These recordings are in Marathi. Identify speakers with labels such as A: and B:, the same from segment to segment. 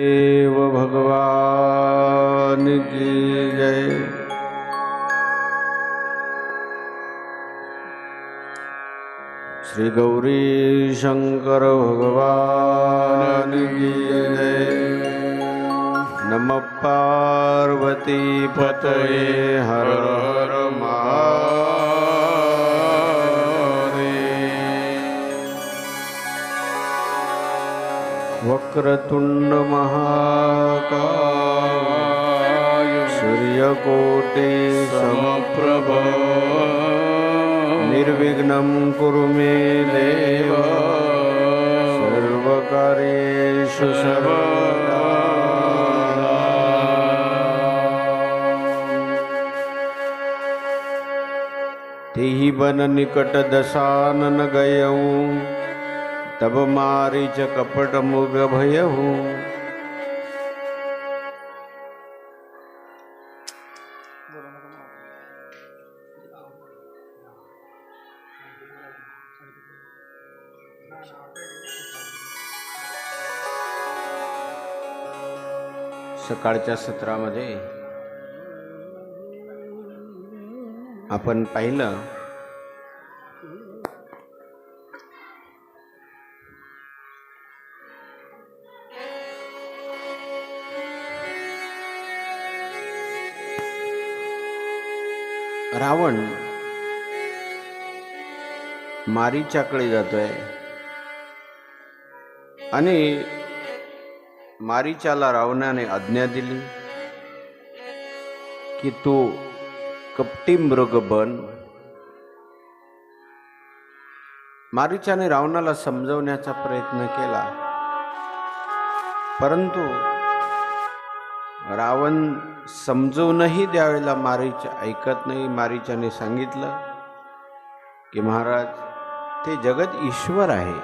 A: देव भगवान की जय। श्री गौरी शंकर भगवान की जय। नमः पार्वती पतये हर हर महादेव। वक्रतुंड महाकाय सूर्यकोटि समप्रभ निर्विघ्नं कुरु मे देव सर्वकार्येषु सर्वदा। तेहि बन निकट दशानन गयऊँ तब मारीच कपट मुग भयहु। सकाळच्या सत्रामध्ये आपण पाहिलं रावण मारीच्याकडे जातोय आणि मारीच्याला रावणाने आज्ञा दिली की तू कपटी मृग बन. मारीच्याने रावणाला समजवण्याचा प्रयत्न केला, परंतु रावण समजूनही द्यावेळेला मारीच्या ऐकत नाही. मारीच्याने सांगितलं की महाराज, ते जगत ईश्वर आहे,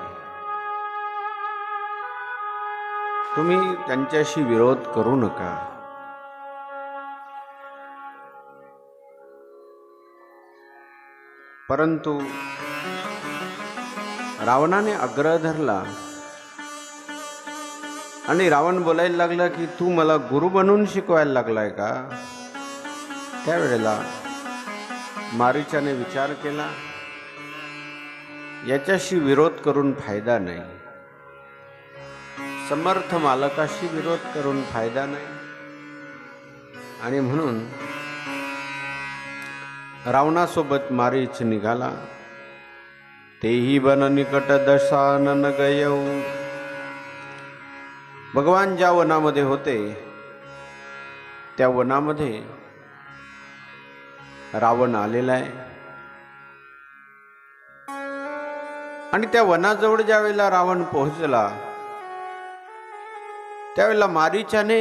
A: तुम्ही त्यांच्याशी विरोध करू नका. परंतु रावणाने आग्रह धरला आणि रावण बोलायला लागला की तू मला गुरु बनवून शिकवायला लागलाय का. त्यावेळेला मारीच्याने विचार केला, याच्याशी विरोध करून फायदा नाही, समर्थ मालकाशी विरोध करून फायदा नाही. आणि म्हणून रावणासोबत मारीच निघाला. तेही बन निकट दशानन गयऊ. भगवान ज्या वनामध्ये होते त्या वनामध्ये रावण आलेला आहे आणि त्या वनाजवळ ज्या वेळेला रावण पोहोचला त्यावेळेला मारीच्याने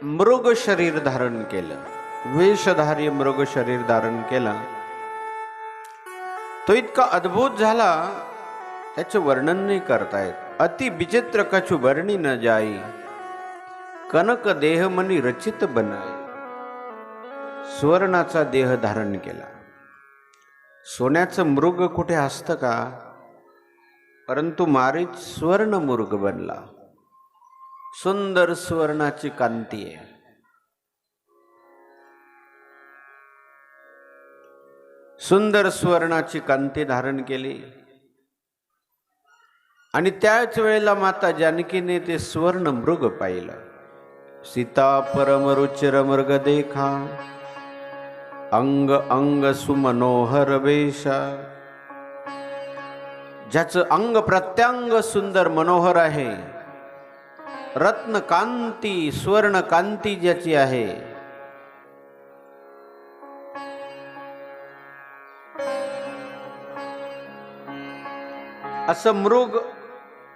A: मृग शरीर धारण केलं, वेशधारी मृग शरीर धारण केलं. तो इतका अद्भुत झाला, त्याचे वर्णन नाही करतायत. अति विचित्र कछु वर्णी न जाई, कनक देह मनी रचित बनाय. सुवर्णाचा देह धारण केला. सोन्याचं मृग कुठे असतं का, परंतु मारीच स्वर्ण मृग बनला. सुंदर सुवर्णाची कांती आहे. सुंदर सुवर्णाची कांती धारण केली आणि त्याच वेळेला माता जानकीने ते स्वर्ण मृग पाहिलं. सीता परम रुचिर मृग देखा, अंग अंग सुमनोहर वेशा. ज्याचं अंग प्रत्यंग सुंदर मनोहर आहे, रत्न कांती स्वर्ण कांती ज्याची आहे, असं मृग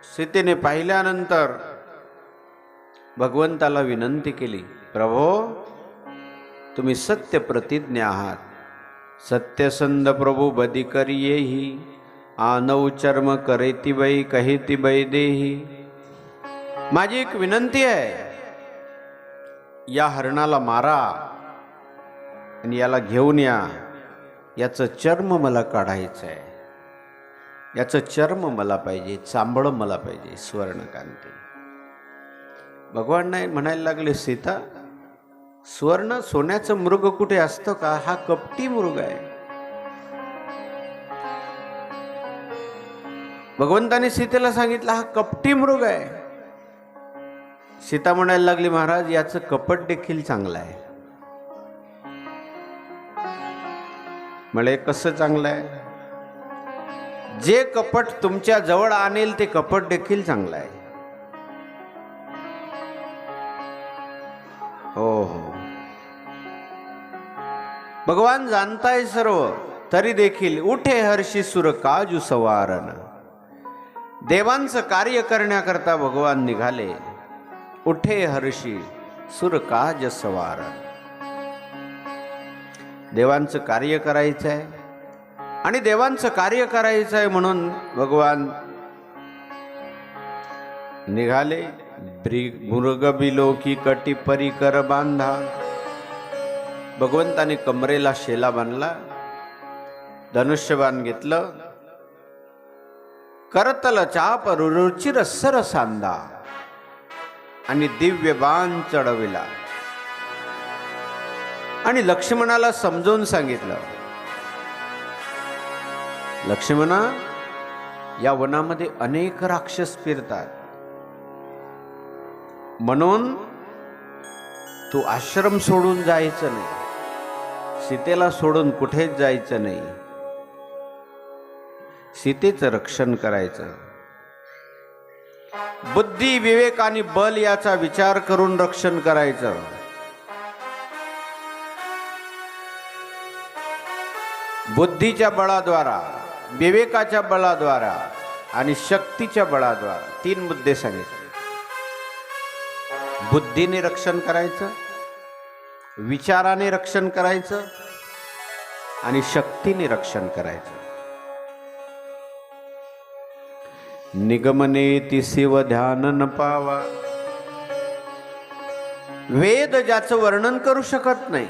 A: सीतेने पाहिल्यानंतर भगवंताला विनंती केली, प्रभो तुम्ही सत्य प्रतिज्ञ आहात. सत्यसंध प्रभू बदी करियेही, आनव चर्म करेती बाई कहेती बाई देही. माझी एक विनंती आहे, या हरणाला मारा आणि याला घेऊन या. याचं चर्म मला काढायचं आहे, याचं चर्म मला पाहिजे, चांबळ मला पाहिजे, स्वर्णकांती. भगवान नाही म्हणायला लागले, सीता स्वर्ण सोन्याचं मृग कुठे असतं का? हा कपटी मृग आहे. भगवंताने सीतेला सांगितलं हा कपटी मृग आहे. सीता म्हणायला लागली, महाराज याचं कपट देखील चांगलं आहे. म्हणे कसं चांगलं आहे? जे कपट तुमच्या जवळ आणेल ते कपट देखील चांगलं आहे. हो हो, भगवान जाणताय सर्व, तरी देखील उठे हर्षी सुर काजू सवारण. देवांचं कार्य करण्याकरता भगवान निघाले. उठे हर्षी सुर काज सवारण. देवांचं कार्य करायचं आहे आणि देवांचं कार्य करायचं आहे म्हणून भगवान निघाले. मृग बिलोकी कटी परिकर बांधा. भगवंताने कमरेला शेला बांधला, धनुष्यबाण घेतलं, करतल चाप रुचिर सर सांदा आणि दिव्य बाण चढविला. आणि लक्ष्मणाला समजून सांगितलं, लक्ष्मणा या वनामध्ये अनेक राक्षस फिरतात, म्हणून तू आश्रम सोडून जायचं नाही, सीतेला सोडून कुठेच जायचं नाही, सीतेचं रक्षण करायचं. बुद्धी विवेक आणि बल याचा विचार करून रक्षण करायचं. बुद्धीच्या बळाद्वारा, विवेकाच्या बळाद्वारा आणि शक्तीच्या बळाद्वारा. 3 मुद्दे सांगितले. बुद्धीने रक्षण करायचं, विचाराने रक्षण करायचं आणि शक्तीने रक्षण करायचं. निगमने तिसिव ध्यान न पावा. वेद ज्याचं वर्णन करू शकत नाही,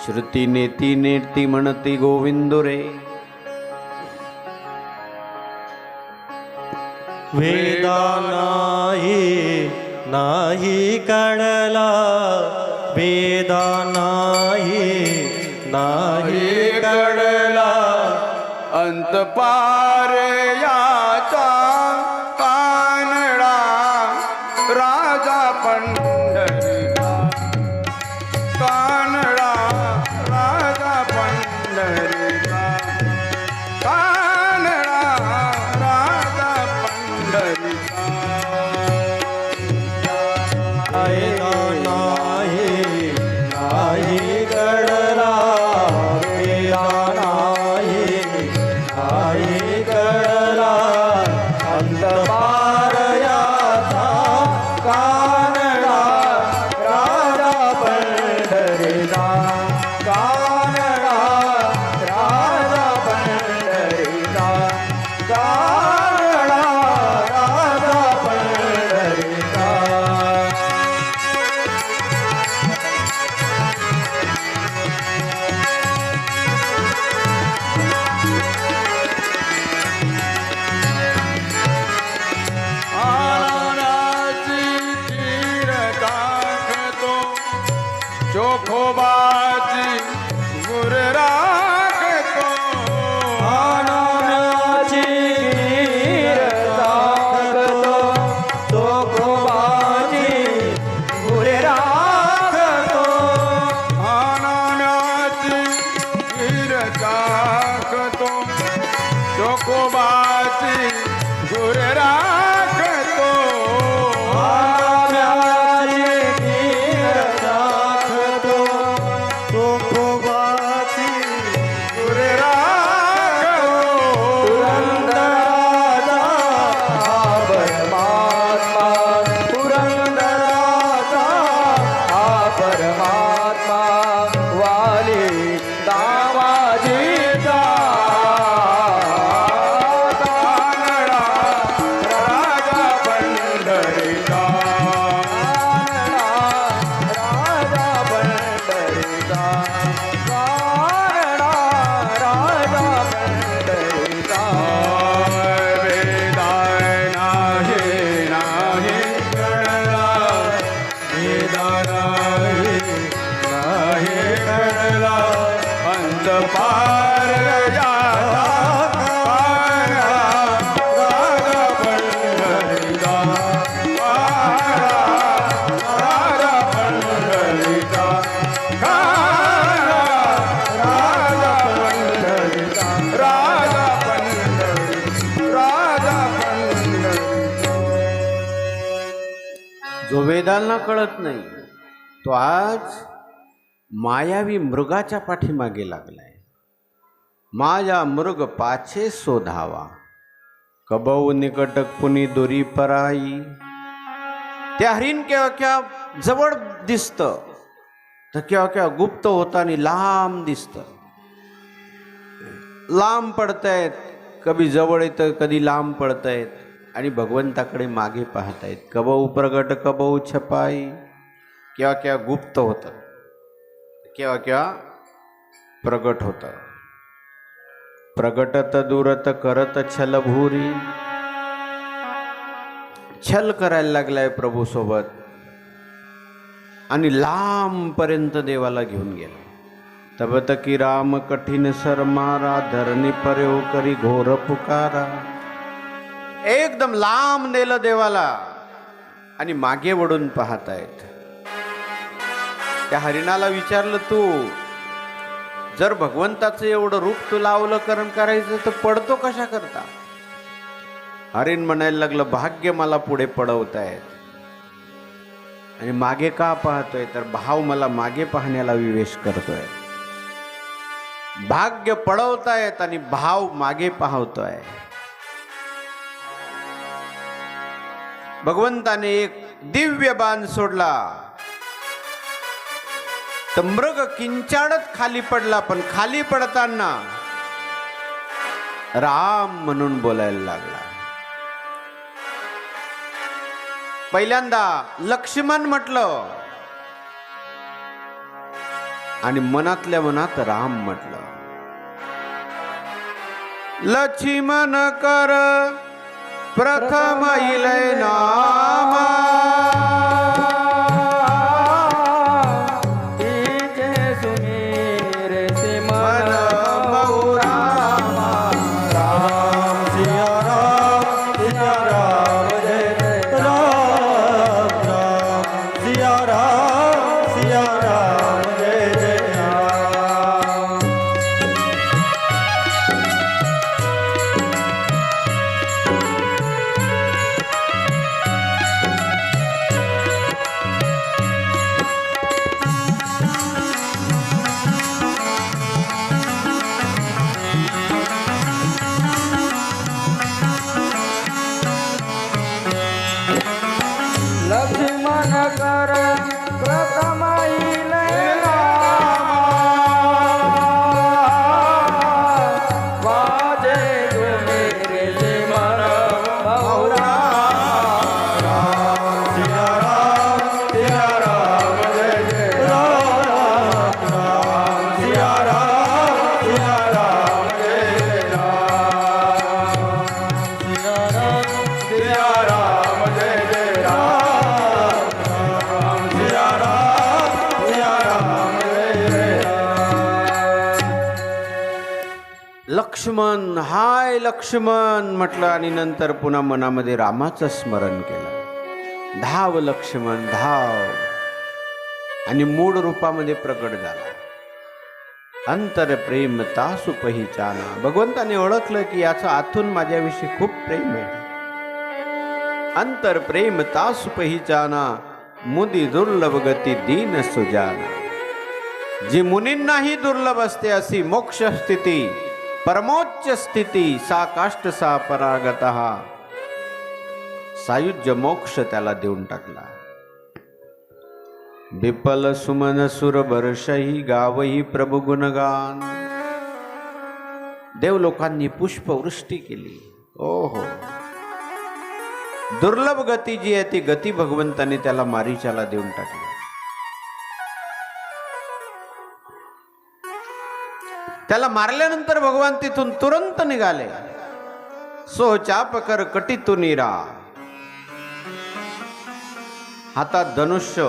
A: श्रुती नेती नेती म्हणती गोविंदो रे.
B: वेदा नाही कळला, वेदा नाही कळला,
A: अंत पार याचा कानडा राजा पंढरीचा. कानडा राजा पंढरीचा. कानडा राजा पंढरीचा.
B: वेदा नाही कळला, वेदा नाही कळला, अंत पार याचा कानडा राजा पंढरीचा. कानडा राजा पंढरीचा. कानडा राजा पंढरीचा.
A: चोखोबाची गुर राखतो.
B: आनंदाची गीर राखतो, चोखोबाची गुर राखतो.
A: आनंदाची गीर राखतो, चोखोबाची गुर राखतो.
B: आनंदाची गीर राखतो, नाही कळला अंत पार याचा पारा राधा पंढरीचा पारा राधा पंढरीचा राधा पंढरीचा राधा पंढरी राधा पंढरी.
A: जो वेदांना कळत नाही तो आज मायावी मृगाच्या पाठीमागे लागलाय. माया मृग पाछे शोधावा कबहू निकटक पुनी दोरी पराई. त्या हरिण केव्हा केव्हा जवळ दिसतं तर केव्हा केव्हा गुप्त होताना लांब दिसतं. लांब पडतायत, कधी जवळ येतं कधी लांब पडतायत आणि भगवंताकडे मागे पाहतायत. कबहू प्रगट कबहू छपाई. केव्हा केव्हा गुप्त होतं, केव्हा केव्हा प्रगट होतं. प्रगटत दूरत करत छलभुरी. छल करायला लागलाय प्रभू सोबत आणि लांब पर्यंत देवाला घेऊन गेला. तबत की राम कठीण सर मारा धरणी पर्यो करी घोर पुकारा. एकदम लांब नेलं देवाला आणि मागे वळून पाहतायत. त्या हरिणाला विचारलं, तू जर भगवंताचं एवढं रूप तू लावलं कर्म करायचं तर पडतो कशा करता? हरिण म्हणायला लागलं, भाग्य मला पुढे पडवतायत आणि मागे का पाहतोय तर भाव मला मागे पाहण्याला विवेश करतोय. भाग्य पडवतायत आणि भाव मागे पाहतोय. भगवंताने एक दिव्य बाण सोडला तर मृग किंचाळत खाली पडला, पण खाली पडताना राम म्हणून बोलायला लागला. पहिल्यांदा लक्ष्मण म्हटलं आणि मनातल्या मनात राम म्हटलं. लक्ष्मण कर प्रथम इलय नामा.
B: लक्ष्मण कर प्रथम इलय नामा. वाजे मेरे से मन बहुरा. राम सिया राम जय जय राम. राम सिया राम जय जय राम. सिया राम जय जय राम.
A: लक्ष्मण, हाय लक्ष्मण म्हटलं आणि नंतर पुन्हा मनामध्ये रामाचं स्मरण केलं. धाव लक्ष्मण धाव, आणि मूळ रूपामध्ये प्रकट झाला. अंतर प्रेम तासु पहिचाना. भगवंताने ओळखलं की याचं आतून माझ्याविषयी खूप प्रेम आहे. अंतर प्रेम तासु पहिचाना मुदी दुर्लभ गती दीन सुजाना. जी मुनींनाही दुर्लभ असते अशी मोक्ष स्थिती, परमोच्च स्थिती, सा काष्ट सा परागत. सायुज्य मोक्ष त्याला देऊन टाकला. विपल सुमन सुर वर्षही गावही प्रभु गुणगान. देवलोकांनी पुष्पवृष्टी केली. ओहो, दुर्लभ गती जी आहे ती गती भगवंताने त्याला मारीचाला देऊन टाकली. त्याला मारल्यानंतर भगवान तिथून तुरंत निघाले. सो चापकर कटितु नीरा. हातात धनुष्य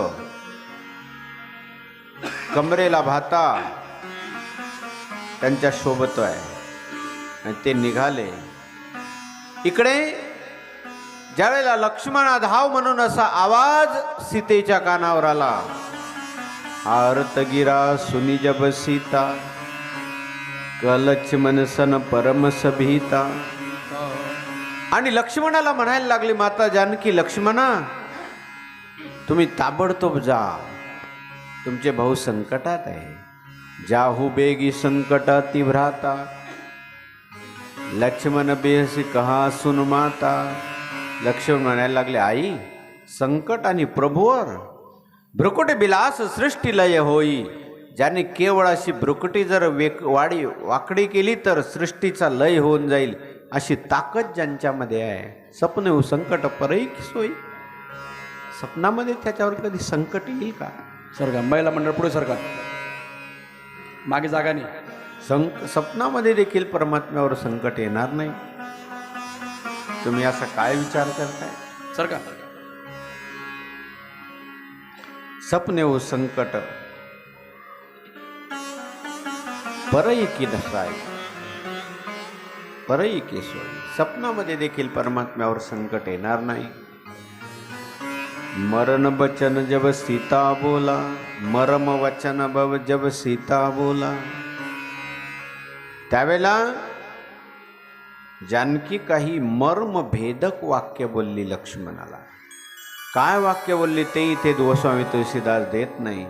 A: कमरेला भाता त्यांच्या शोभतोय आणि ते निघाले. इकडे ज्यावेळेला लक्ष्मणा धाव म्हणून असा आवाज सीतेच्या कानावर आला, आरतगिरा सुनी जब सीता लक्ष्मण सन परम सभीता. आणि लक्ष्मणाला म्हणायला लागली माता जानकी, लक्ष्मणा तुम्ही ताबडतोब जा, तुमचे भाऊ संकटात आहे. जाहू बेगी संकटाती भ्राता लक्ष्मण बेहसी कहा सुन माता. लक्ष्मण म्हणायला लागले, आई संकट आणि प्रभूवर भ्रुकुटी बिलास सृष्टी लय होई. ज्याने केवळ अशी भ्रुकुटी जर वाकडी केली तर सृष्टीचा लय होऊन जाईल, अशी ताकद ज्यांच्यामध्ये आहे. स्वप्न संकट परई की सोयी. स्वप्नामध्ये त्याच्यावर कधी संकट येईल का?
C: सरका महिला मंडळ पुढे सरका, मागे जागा नाही.
A: स्वप्नामध्ये देखील परमात्म्यावर संकट येणार नाही. तुम्ही असा काय विचार करताय?
C: सरका.
A: सपने हो संकट परई की नसाय परई की सोय. स्वप्नामध्ये देखील परमात्म्यावर संकट येणार नाही. मरण वचन जब सीता बोला, मरम वचन बब जब सीता बोला. त्यावेळेला जानकी काही मर्म भेदक वाक्य बोलली लक्ष्मणाला. काय वाक्य बोलली ते इथे गोस्वामी तुलसीदास देत नाही.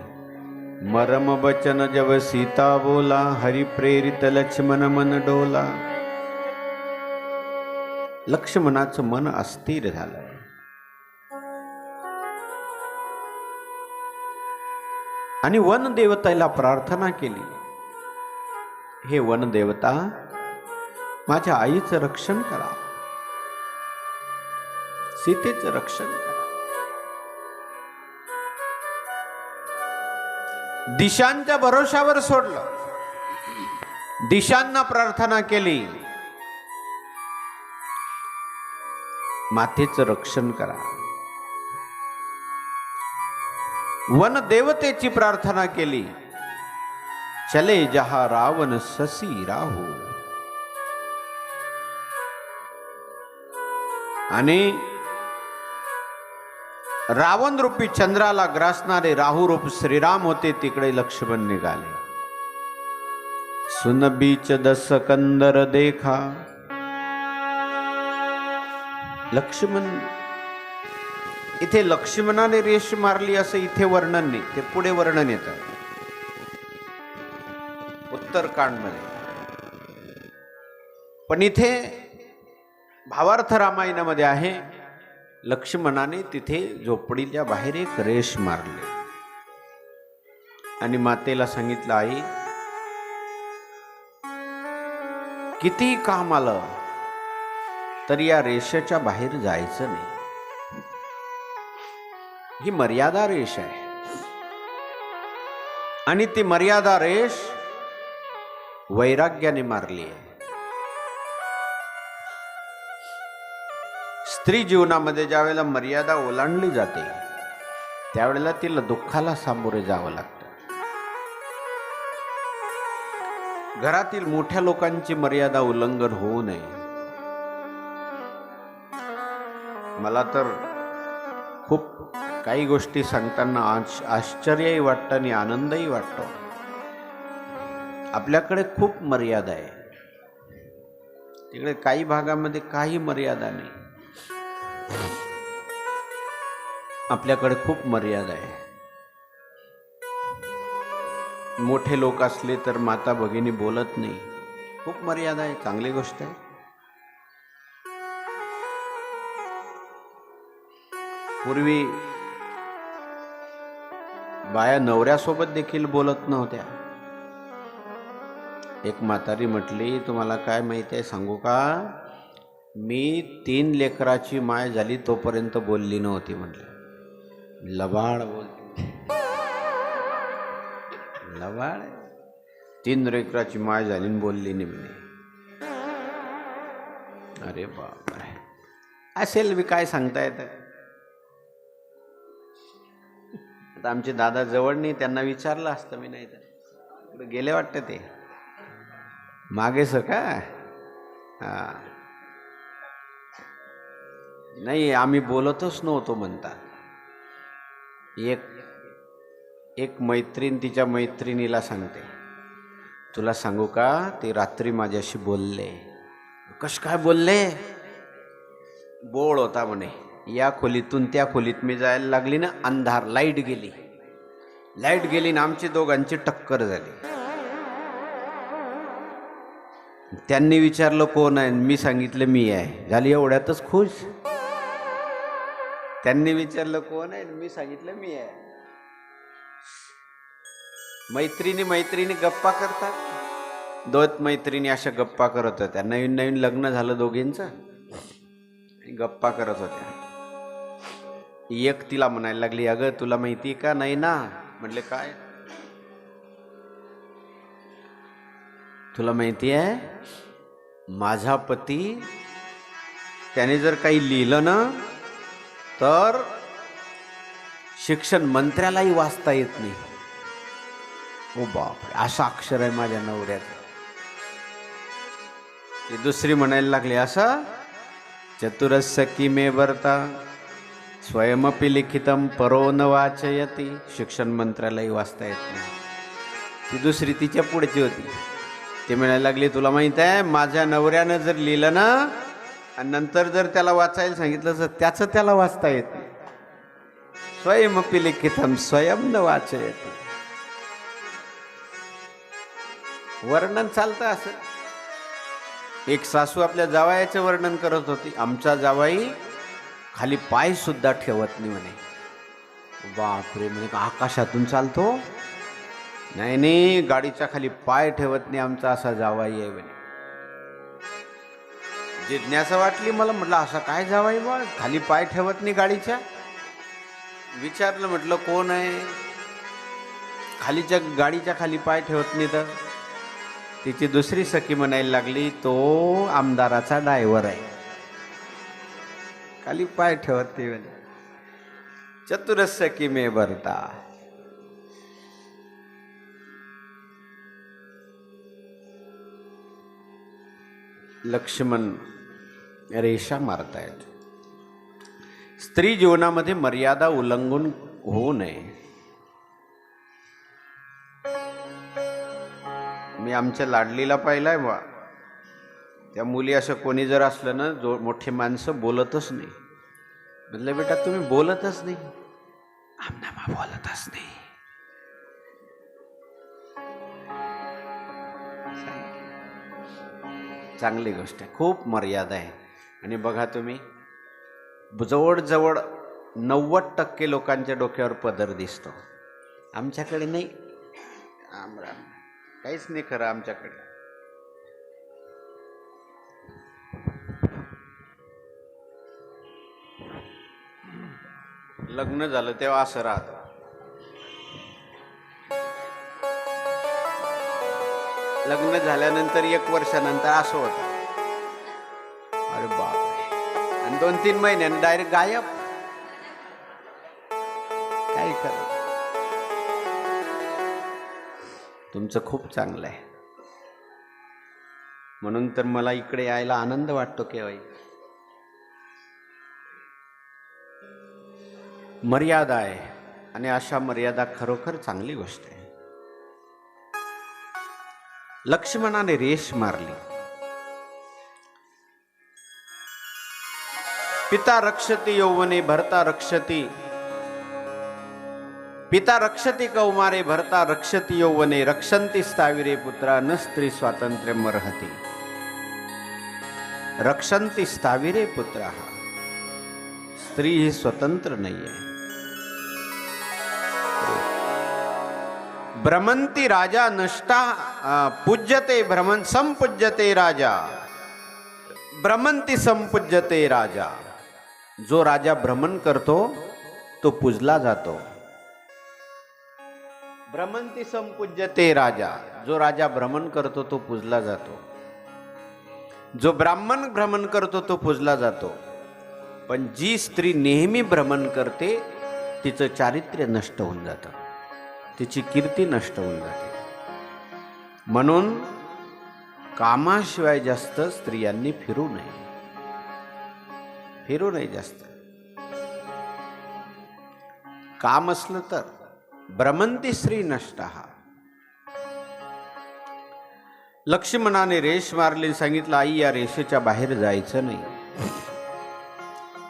A: मरम वचन जब सीता बोला, हरि प्रेरित लक्ष्मण मन डोला. लक्ष्मणाचं मन अस्थिर झालं. आणि वन देवतेला प्रार्थना केली, हे वन देवता माझ्या आईचं रक्षण करा, सीतेचं रक्षण करा. दिशांच्या भरोशावर सोडलं, दिशांना प्रार्थना केली, मातेचं रक्षण करा. वन देवतेची प्रार्थना केली, चले जहा रावण ससी राहू. आणि रावण रूपी चंद्राला ग्रासणारे राहू रूप श्रीराम होते, तिकडे लक्ष्मण निघाले. सुन बीच दस कंदर देखा. लक्ष्मण इथे लक्ष्मणाने रेष मारली असं इथे वर्णन नाही, ते पुढे वर्णन येतं उत्तरकांडमध्ये. पण इथे भावार्थ रामायणामध्ये आहे, लक्ष्मणाने तिथे झोपडीच्या बाहेर एक रेष मारली आणि मातेला सांगितलं, आई किती काम आलं तरी या रेषेच्या बाहेर जायचं नाही. ही मर्यादा रेष आहे आणि ती मर्यादा रेष वैराग्याने मारली आहे. स्त्री जीवनामध्ये ज्या वेळेला मर्यादा ओलांडली जाते त्यावेळेला तिला दुःखाला सामोरे जावं लागतं. घरातील मोठ्या लोकांची मर्यादा उल्लंघन होऊ नये. मला तर खूप काही गोष्टी सांगताना आश्चर्यही वाटतं आणि आनंदही वाटतो. आपल्याकडे खूप मर्यादा आहे, तिकडे काही भागामध्ये काही मर्यादा नाही. आपल्याकडे खूप मर्यादा आहे. मोठे लोक असले तर माता भगिनी बोलत नाही, खूप मर्यादा आहे, चांगली गोष्ट आहे. पूर्वी बाया नवऱ्यासोबत देखील बोलत नव्हत्या. एक म्हातारी म्हटली, तुम्हाला काय माहिती आहे सांगू का, मी 3 लेकराची माय झाली तोपर्यंत बोलली नव्हती. म्हटलं लबाड बोलते, लबाड. 3 लेकराची माय झाली बोलली नाही म्हणे. अरे बापरे, असेल मी काय सांगता येतं. आता आमचे दादा जवळ नाही, त्यांना विचारलं असतं मी, नाही तर इकडे गेले वाटतं ते मागेच का. हा नाही, आम्ही बोलतच नव्हतो म्हणतात. एक मैत्रीण तिच्या मैत्रिणीला सांगते, तुला सांगू का, ते रात्री माझ्याशी बोलले. कश काय बोलले? बोळ होता म्हणे, या खोलीतून त्या खोलीत मी जायला लागली ना, अंधार, लाईट गेली ना आमची दोघांची टक्कर झाली. त्यांनी विचारलं कोण आहे, मी सांगितलं मी आहे. झाली एवढ्यातच खुश. त्यांनी विचारलं कोण आहे, मी सांगितलं मी आहे. मैत्रिणी गप्पा करतात. दोन मैत्रिणी अशा गप्पा करत होत्या. नवीन नवीन लग्न झालं दोघींचं, गप्पा करत होत्या. एक तिला म्हणायला लागली, अगं तुला माहिती का? नाही ना. म्हटले काय? तुला माहिती आहे, माझा पती त्याने जर काही लिहिलं ना तर शिक्षण मंत्र्यालाही वाचता येत नाही. ओ बापरे, असं अक्षर आहे माझ्या नवऱ्याचं. ती दुसरी म्हणायला लागली, असं चतुरस्य किमे वर्ता स्वयमपि लिखितम परो न वाचयति. शिक्षण मंत्र्यालाही वाचता येत नाही. ती दुसरी तिच्या पुढची होती. ती म्हणायला लागली, तुला माहित आहे, माझ्या नवऱ्यानं जर लिहिलं ना आणि नंतर जर त्याला वाचायला सांगितलं तर त्याचं त्याला वाचता येत नाही. स्वयमपि लिखितम स्वयं न वाचयति. वर्णन चालतं असं. एक सासू आपल्या जावयाचं वर्णन करत होती, आमचा जावाई खाली पाय सुद्धा ठेवत नाही म्हणे. बापरे, म्हणे आकाशातून चालतो? नाही नाही, गाडीच्या खाली पाय ठेवत नाही आमचा असा जावाई आहे म्हणे. जिज्ञासा वाटली मला, म्हटलं असा काय जावाई बा, खाली पाय ठेवत नाही गाडीच्या? विचारलं, म्हटलं कोण आहे गाडीच्या खाली पाय ठेवत नाही? तर तिची दुसरी सखी म्हणायला लागली, तो आमदाराचा ड्रायव्हर आहे, खाली पाय ठेवत नाही म्हणे. चतुरस्य किमे वर्ता. लक्ष्मण रेषा मारतायत. स्त्री जीवनामध्ये मर्यादा उल्लंघन होऊ नये. मी आमच्या लाडलीला पाहिलाय बा, त्या मुली असं कोणी जर असलं ना, जो मोठे माणसं बोलतच नाही. म्हटलं बेटा तुम्ही बोलतच नाही? आमना बोलतच नाही. चांगली गोष्ट आहे, खूप मर्यादा आहे. आणि बघा तुम्ही, जवळजवळ 90% लोकांच्या डोक्यावर पदर दिसतो. आमच्याकडे नाही, काहीच नाही खरं आमच्याकडे. लग्न झालं तेव्हा असं राहतं. लग्न झाल्यानंतर 1 वर्षानंतर असं होतं. अरे बापरे, आणि 2-3 महिन्यानं डायरेक्ट गायब. काय खरं. तुमचं खूप चांगलं आहे, म्हणून तर मला इकडे यायला आनंद वाटतो केव्हाही. मर्यादा आहे, आणि अशा मर्यादा खरोखर चांगली गोष्ट आहे. लक्ष्मणाने रेष मारली. पिता रक्षति यौवने भर्ता रक्षति. पिता रक्षति कौमारे भर्ता रक्षति यौवने. रक्षन्ति स्थाविरे पुत्रा न स्त्री स्वातंत्र्यम अर्हति. रक्षन्ति स्थाविरे पुत्रा. स्त्री ही स्वतंत्र नाही आहे. भ्रमंती राजा नष्टा पूज्यते भ्रमण संपूज्यते राजा. भ्रमंती संपूज्यते राजा. जो राजा भ्रमण करतो तो पूजला जातो. भ्रमंती संपूज्यते राजा. जो राजा भ्रमण करतो तो पूजला जातो. जो ब्राह्मण भ्रमण करतो तो पूजला जातो. पण जी स्त्री नेहमी भ्रमण करते तिचं चारित्र्य नष्ट होऊन जातं, तिची कीर्ती नष्ट होऊन जाते. म्हणून कामाशिवाय जास्त स्त्रियांनी फिरू नये, फिरू नये जास्त. काम असलं तर भ्रमंती स्त्री नष्ट. लक्ष्मणाने रेष मारली, सांगितलं आई या रेषेच्या बाहेर जायचं नाही.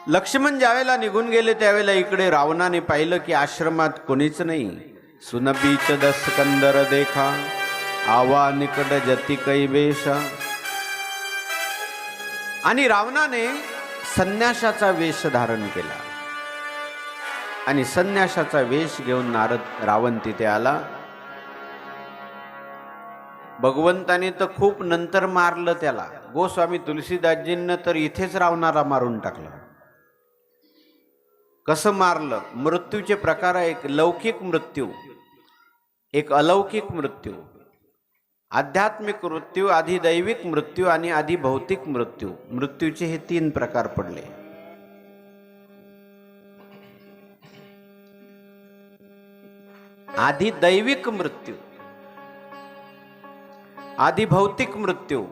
A: लक्ष्मण ज्यावेळेला निघून गेले त्यावेळेला इकडे रावणाने पाहिलं की आश्रमात कोणीच नाही. सुनबीच दस कंदर देखा, आवा निकट जती कैवेशा. आणि रावणाने संन्याशाचा वेश धारण केला आणि संन्याशाचा वेश घेऊन रावण तिथे आला. भगवंताने तर खूप नंतर मारलं त्याला. गोस्वामी तुलसीदासजींना तर इथेच रावणाला मारून टाकलं. कसं मारलं? मृत्यूचे प्रकार आहे, एक लौकिक मृत्यू, एक अलौकिक मृत्यू, आध्यात्मिक मृत्यू, अधिदैविक मृत्यू आणि अधिभौतिक मृत्यू. मृत्यूचे हे 3 प्रकार पडले. अधिदैविक मृत्यू, अधिभौतिक मृत्यू,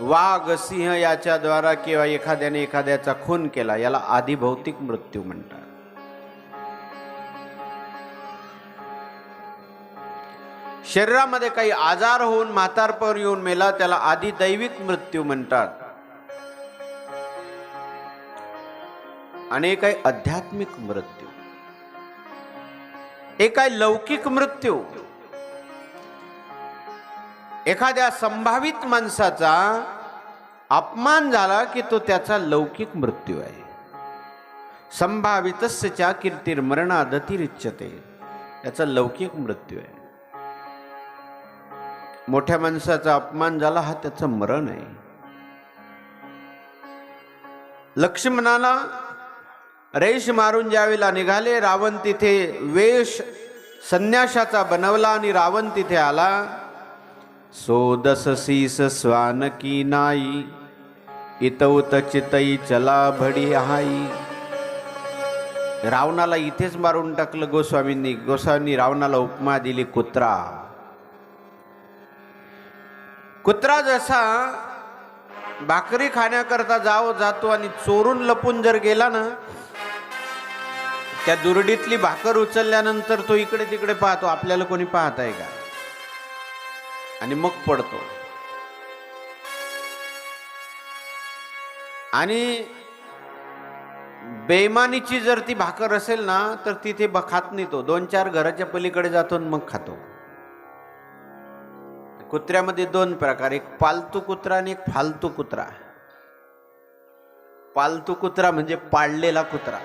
A: वाघ सिंह याच्या द्वारा किंवा एखाद्याने एखाद्याचा खून केला, याला अधिभौतिक मृत्यू म्हणतात. शरीरामध्ये काही आजार होऊन म्हातारपण येऊन मेला, त्याला अधिदैविक मृत्यू म्हणतात. आणि काही आध्यात्मिक मृत्यू, एक आहे लौकिक मृत्यू. एखाद्या संभावित माणसाचा अपमान झाला की तो त्याचा लौकिक मृत्यू आहे. संभावितस्य कीर्तिर्मरणादतिरिच्यते, त्याचा लौकिक मृत्यू आहे. मोठ्या माणसाचा अपमान झाला हा त्याचं मरण आहे. लक्ष्मणाला रेष मारून ज्यावेळेला निघाले, रावण तिथे वेश संन्याशाचा बनवला आणि रावण तिथे आला. सोदस शीस स्वान की नाई, इतौत चितई चला भडी हाई. रावणाला इथेच मारून टाकलं गोस्वामींनी. गोस्वामींनी रावणाला उपमा दिली कुत्रा. कुत्रा जसा भाकरी खाण्याकरता जातो आणि चोरून लपून जर गेला ना, त्या दुरडीतली भाकर उचलल्यानंतर तो इकडे तिकडे पाहतो, आपल्याला कोणी पाहत आहे का, आणि मग पडतो. आणि बेईमानीची जर ती भाकर असेल ना तर तिथे खात नाही तो, 2-4 घराच्या पलीकडे जातो आणि मग खातो. कुत्र्यामध्ये 2 प्रकार, एक पालतू कुत्रा आणि एक फालतू कुत्रा. पालतू कुत्रा म्हणजे पाळलेला कुत्रा.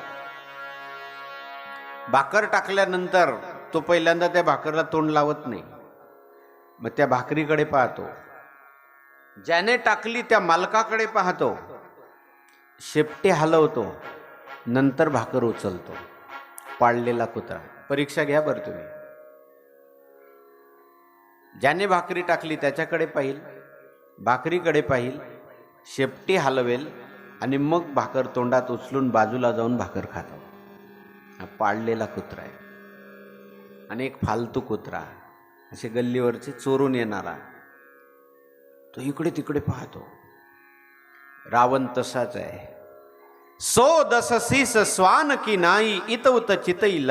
A: भाकर टाकल्यानंतर तो पहिल्यांदा त्या भाकरला तोंड लावत नाही, मग त्या भाकरीकडे पाहतो. ज्याने टाकली त्या मालकाकडे पाहतो, शेपटी हलवतो, नंतर भाकर उचलतो. पाळलेला कुत्रा. परीक्षा घ्या बरं तुम्ही. ज्याने भाकरी टाकली त्याच्याकडे पाहिल, भाकरीकडे पाहिल, शेपटी हलवेल आणि मग भाकर तोंडात उचलून बाजूला जाऊन भाकर खातो. हा पाळलेला कुत्रा आहे. आणि एक फालतू कुत्रा, असे गल्लीवरचे चोरून येणारा, तो इकडे तिकडे पाहतो. रावण तसाच आहे. सो दस शीस स्वान की नाई, इतौत चितई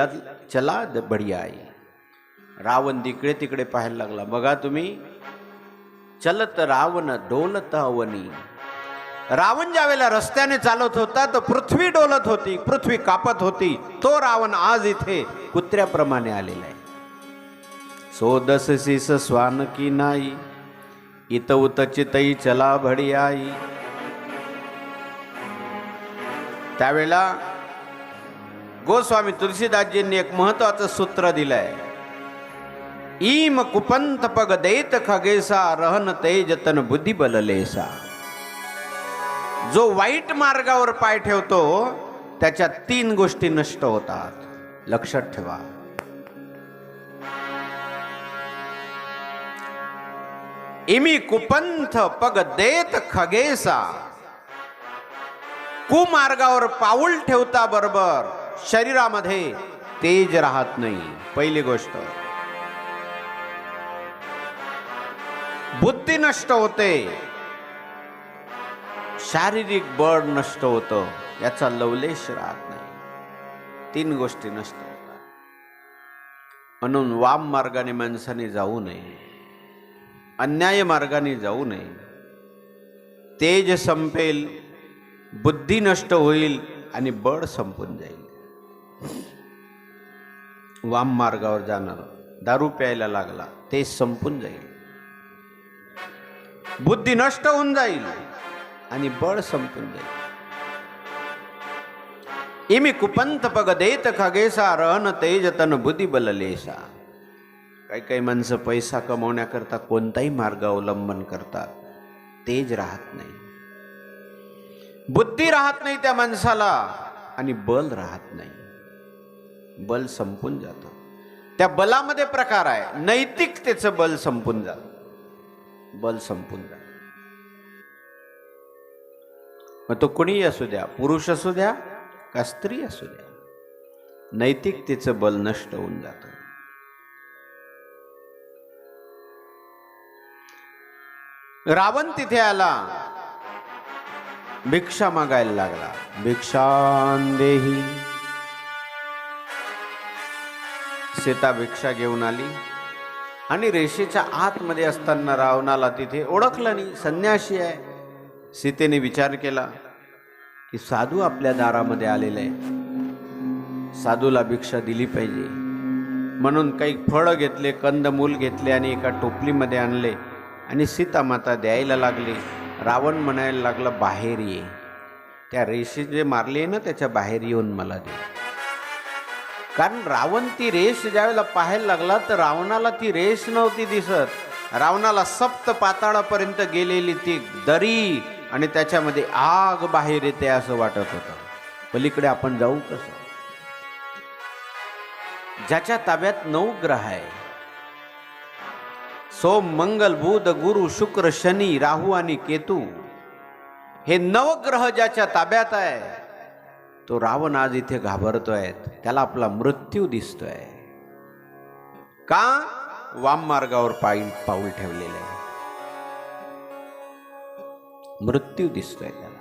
A: चला बढियाई. रावण तिकडे तिकडे पाहायला लागला. बघा तुम्ही, चलत रावण डोलत अवनी. रावण ज्या वेळेला रस्त्याने चालत होता तर पृथ्वी डोलत होती, पृथ्वी कापत होती. तो रावण आज इथे कुत्र्याप्रमाणे आलेला आहे. सोदस शीस स्वान की नाई, इतौत चितई चला भडियाई. त्यावेळेला गोस्वामी तुलसीदासजींनी एक महत्वाचं सूत्र दिलंय. ईम कुपंत पग देत खगेसा, रहन तेज तन बुद्धी बललेसा. जो वाईट मार्गावर पाय ठेवतो त्याच्या 3 गोष्टी नष्ट होतात. लक्षात ठेवा. इमी कुपंथ पग देत खगेसा. कुमार्गावर पाऊल ठेवता बरोबर शरीरामध्ये तेज राहत नाही. पहिली गोष्ट. बुद्धी नष्ट होते, शारीरिक बळ नष्ट होतं, याचा लवलेश राहत नाही. 3 गोष्टी नष्ट होतात. म्हणून वाम मार्गाने माणसाने जाऊ नये, अन्याय मार्गाने जाऊ नये. तेज संपेल, बुद्धी नष्ट होईल आणि बळ संपून जाईल. वाम मार्गावर जाणार दारू प्यायला लागला, ते संपून जाईल, बुद्धी नष्ट होऊन जाईल आणि बळ संपून जाईल. इमी कुपंत पग देत खगेसा रहन तेज तन बुद्धी बललेसा. काही काही माणसं पैसा कमवण्याकरता कोणताही मार्ग अवलंबन करतात, तेज राहत नाही, बुद्धी राहत नाही त्या माणसाला आणि बल राहत नाही, बल संपून जातं. त्या बलामध्ये प्रकार आहे, नैतिकतेचं बल संपून जातं, बल संपून जातं. मग तो कोणीही असू द्या, पुरुष असू द्या का स्त्री असू द्या, नैतिकतेचं बल नष्ट होऊन जातं. रावण तिथे आला, भिक्षा मागायला लागला. भिक्षां देही. सीता भिक्षा घेऊन आली आणि रेषेच्या आतमध्ये असताना रावणाला तिथे ओळखलं नाही, संन्यासी आहे. सीतेने विचार केला की साधू आपल्या दारामध्ये आलेला आहे, साधूला भिक्षा दिली पाहिजे. म्हणून काही फळं घेतले, कंदमूल घेतले आणि एका टोपलीमध्ये आणले आणि सीता माता द्यायला लागली. रावण म्हणायला लागला, बाहेर ये, त्या रेषे जे मारली ना त्याच्या बाहेर येऊन मला दे. कारण रावण ती रेष ज्यावेळेला पाहायला लागला तर रावणाला ती रेष नव्हती दिसत. रावणाला सप्त पाताळापर्यंत गेलेली ती दरी आणि त्याच्यामध्ये आग बाहेर येते असं वाटत होतं. पलीकडे आपण जाऊ कसं? ज्याच्या ताब्यात 9 ग्रह आहे, सोम मंगल बुध गुरु शुक्र शनी राहू आणि केतू, हे 9 ग्रह ज्याच्या ताब्यात आहे, तो रावण आज इथे घाबरतोय, त्याला आपला मृत्यू दिसतोय. का? वाम मार्गावर पाऊल ठेवलेलं आहे, मृत्यू दिसतोय त्याला.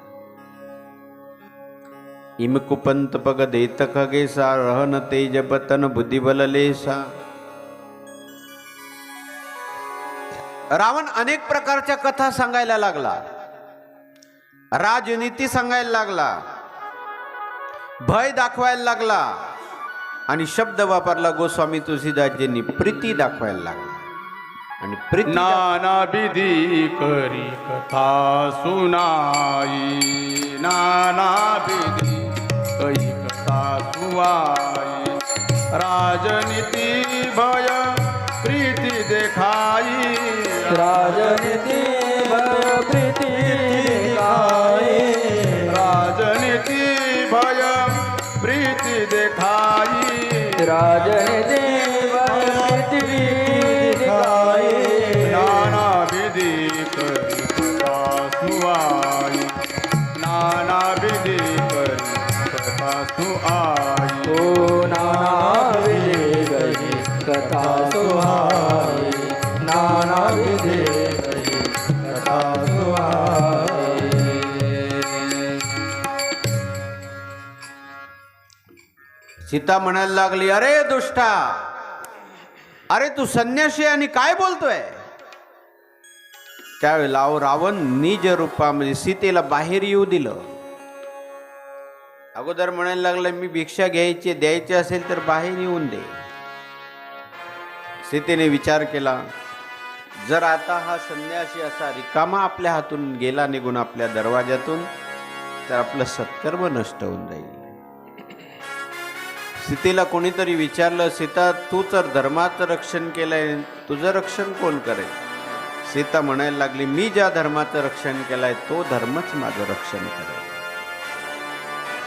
A: इम कुपंत पग देत खगेसा रहन तेज बतन बुद्धी बललेसा. रावण अनेक प्रकारच्या कथा सांगायला लागला, राजनीती सांगायला लागला, भय दाखवायला लागला आणि शब्द वापरला गोस्वामी तुलसीदासजींनी, प्रीती दाखवायला लागला. आणि प्रीती
B: नाना विधी करी कथा सुनाई, नाना विधी कही कथा सुवाई, राजनीति भय प्रीति देखाई,
D: राजनीति भय प्रीति दिखाई,
B: राजनीति भय प्रीति देखाई,
D: राजनीति भय प्रीति दिखाई,
B: नाना विधि करी कथा सुआई, नाना विधि करी कथा सुआई,
D: ओ नाना विधि गई कथा सुहाई, नाना विधि गई कथा सुहाई.
A: सीता म्हणायला लागली, अरे दुष्टा, अरे तू संन्यासी आणि काय बोलतोय? त्यावेळेला रावण निज रूपामध्ये सीतेला बाहेर येऊ दिलं. अगोदर म्हणायला लागला, मी भिक्षा घ्यायची द्यायची असेल तर बाहेर येऊन दे. सीतेने विचार केला, जर आता हा संन्यासी असा रिकामा आपल्या हातून गेला निघून आपल्या दरवाजातून, तर आपलं सत्कर्म नष्ट होऊन जाईल. सीतेला कोणीतरी विचारलं, सीता तू तर धर्माचं रक्षण केलंय, तुझं रक्षण कोण करेल? सीता म्हणायला लागली, मी ज्या धर्माचं रक्षण केलंय तो धर्मच माझं रक्षण करेल.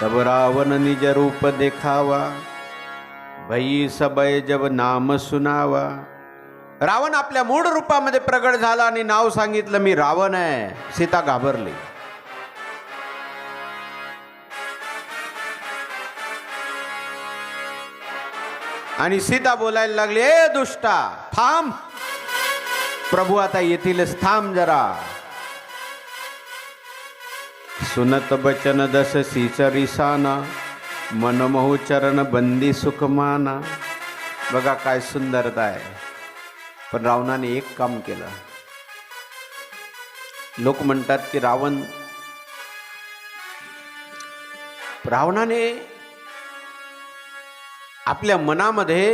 A: तब रावण निज रूप देखावा, भई सबय जब नाम सुनावा. रावण आपल्या मूळ रूपामध्ये प्रगट झाला आणि नाव सांगितलं, मी रावण आहे. सीता घाबरली. आणि सीता बोलायला लागली, ए दुष्टा थांब, प्रभू आता येतीलच, थांब जरा. सुनत बचन दस सीचरिसाना, मनमोह चरण बंदी सुखमाना. बघा काय सुंदरता आहे. पण रावणाने एक काम केलं. लोक म्हणतात की रावणाने आपल्या मनामध्ये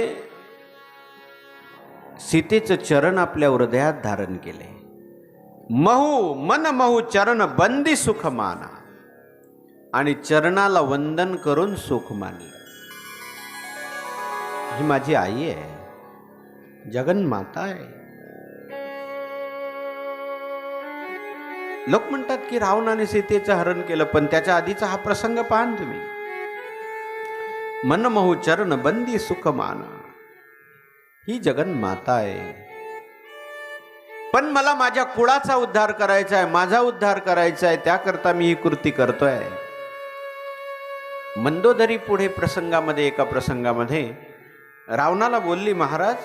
A: सीतेचं चरण आपल्या हृदयात धारण केले. मन महू चरण बंदी सुख माना, आणि चरणाला वंदन करून सुख मानलं. ही माझी आई आहे, जगन्माता आहे. लोक म्हणतात की रावणाने सीतेचं हरण केलं, पण त्याच्या आधीचा हा प्रसंग पहा ना तुम्ही. मनमोह चरण बंदी सुख माना, ही जगन्माता आहे. पण मला माझ्या कुळाचा उद्धार करायचा आहे, माझा उद्धार करायचा आहे, त्याकरता मी ही कृती करतोय. मंदोदरी पुढे प्रसंगामध्ये, एका प्रसंगामध्ये रावणाला बोलली, महाराज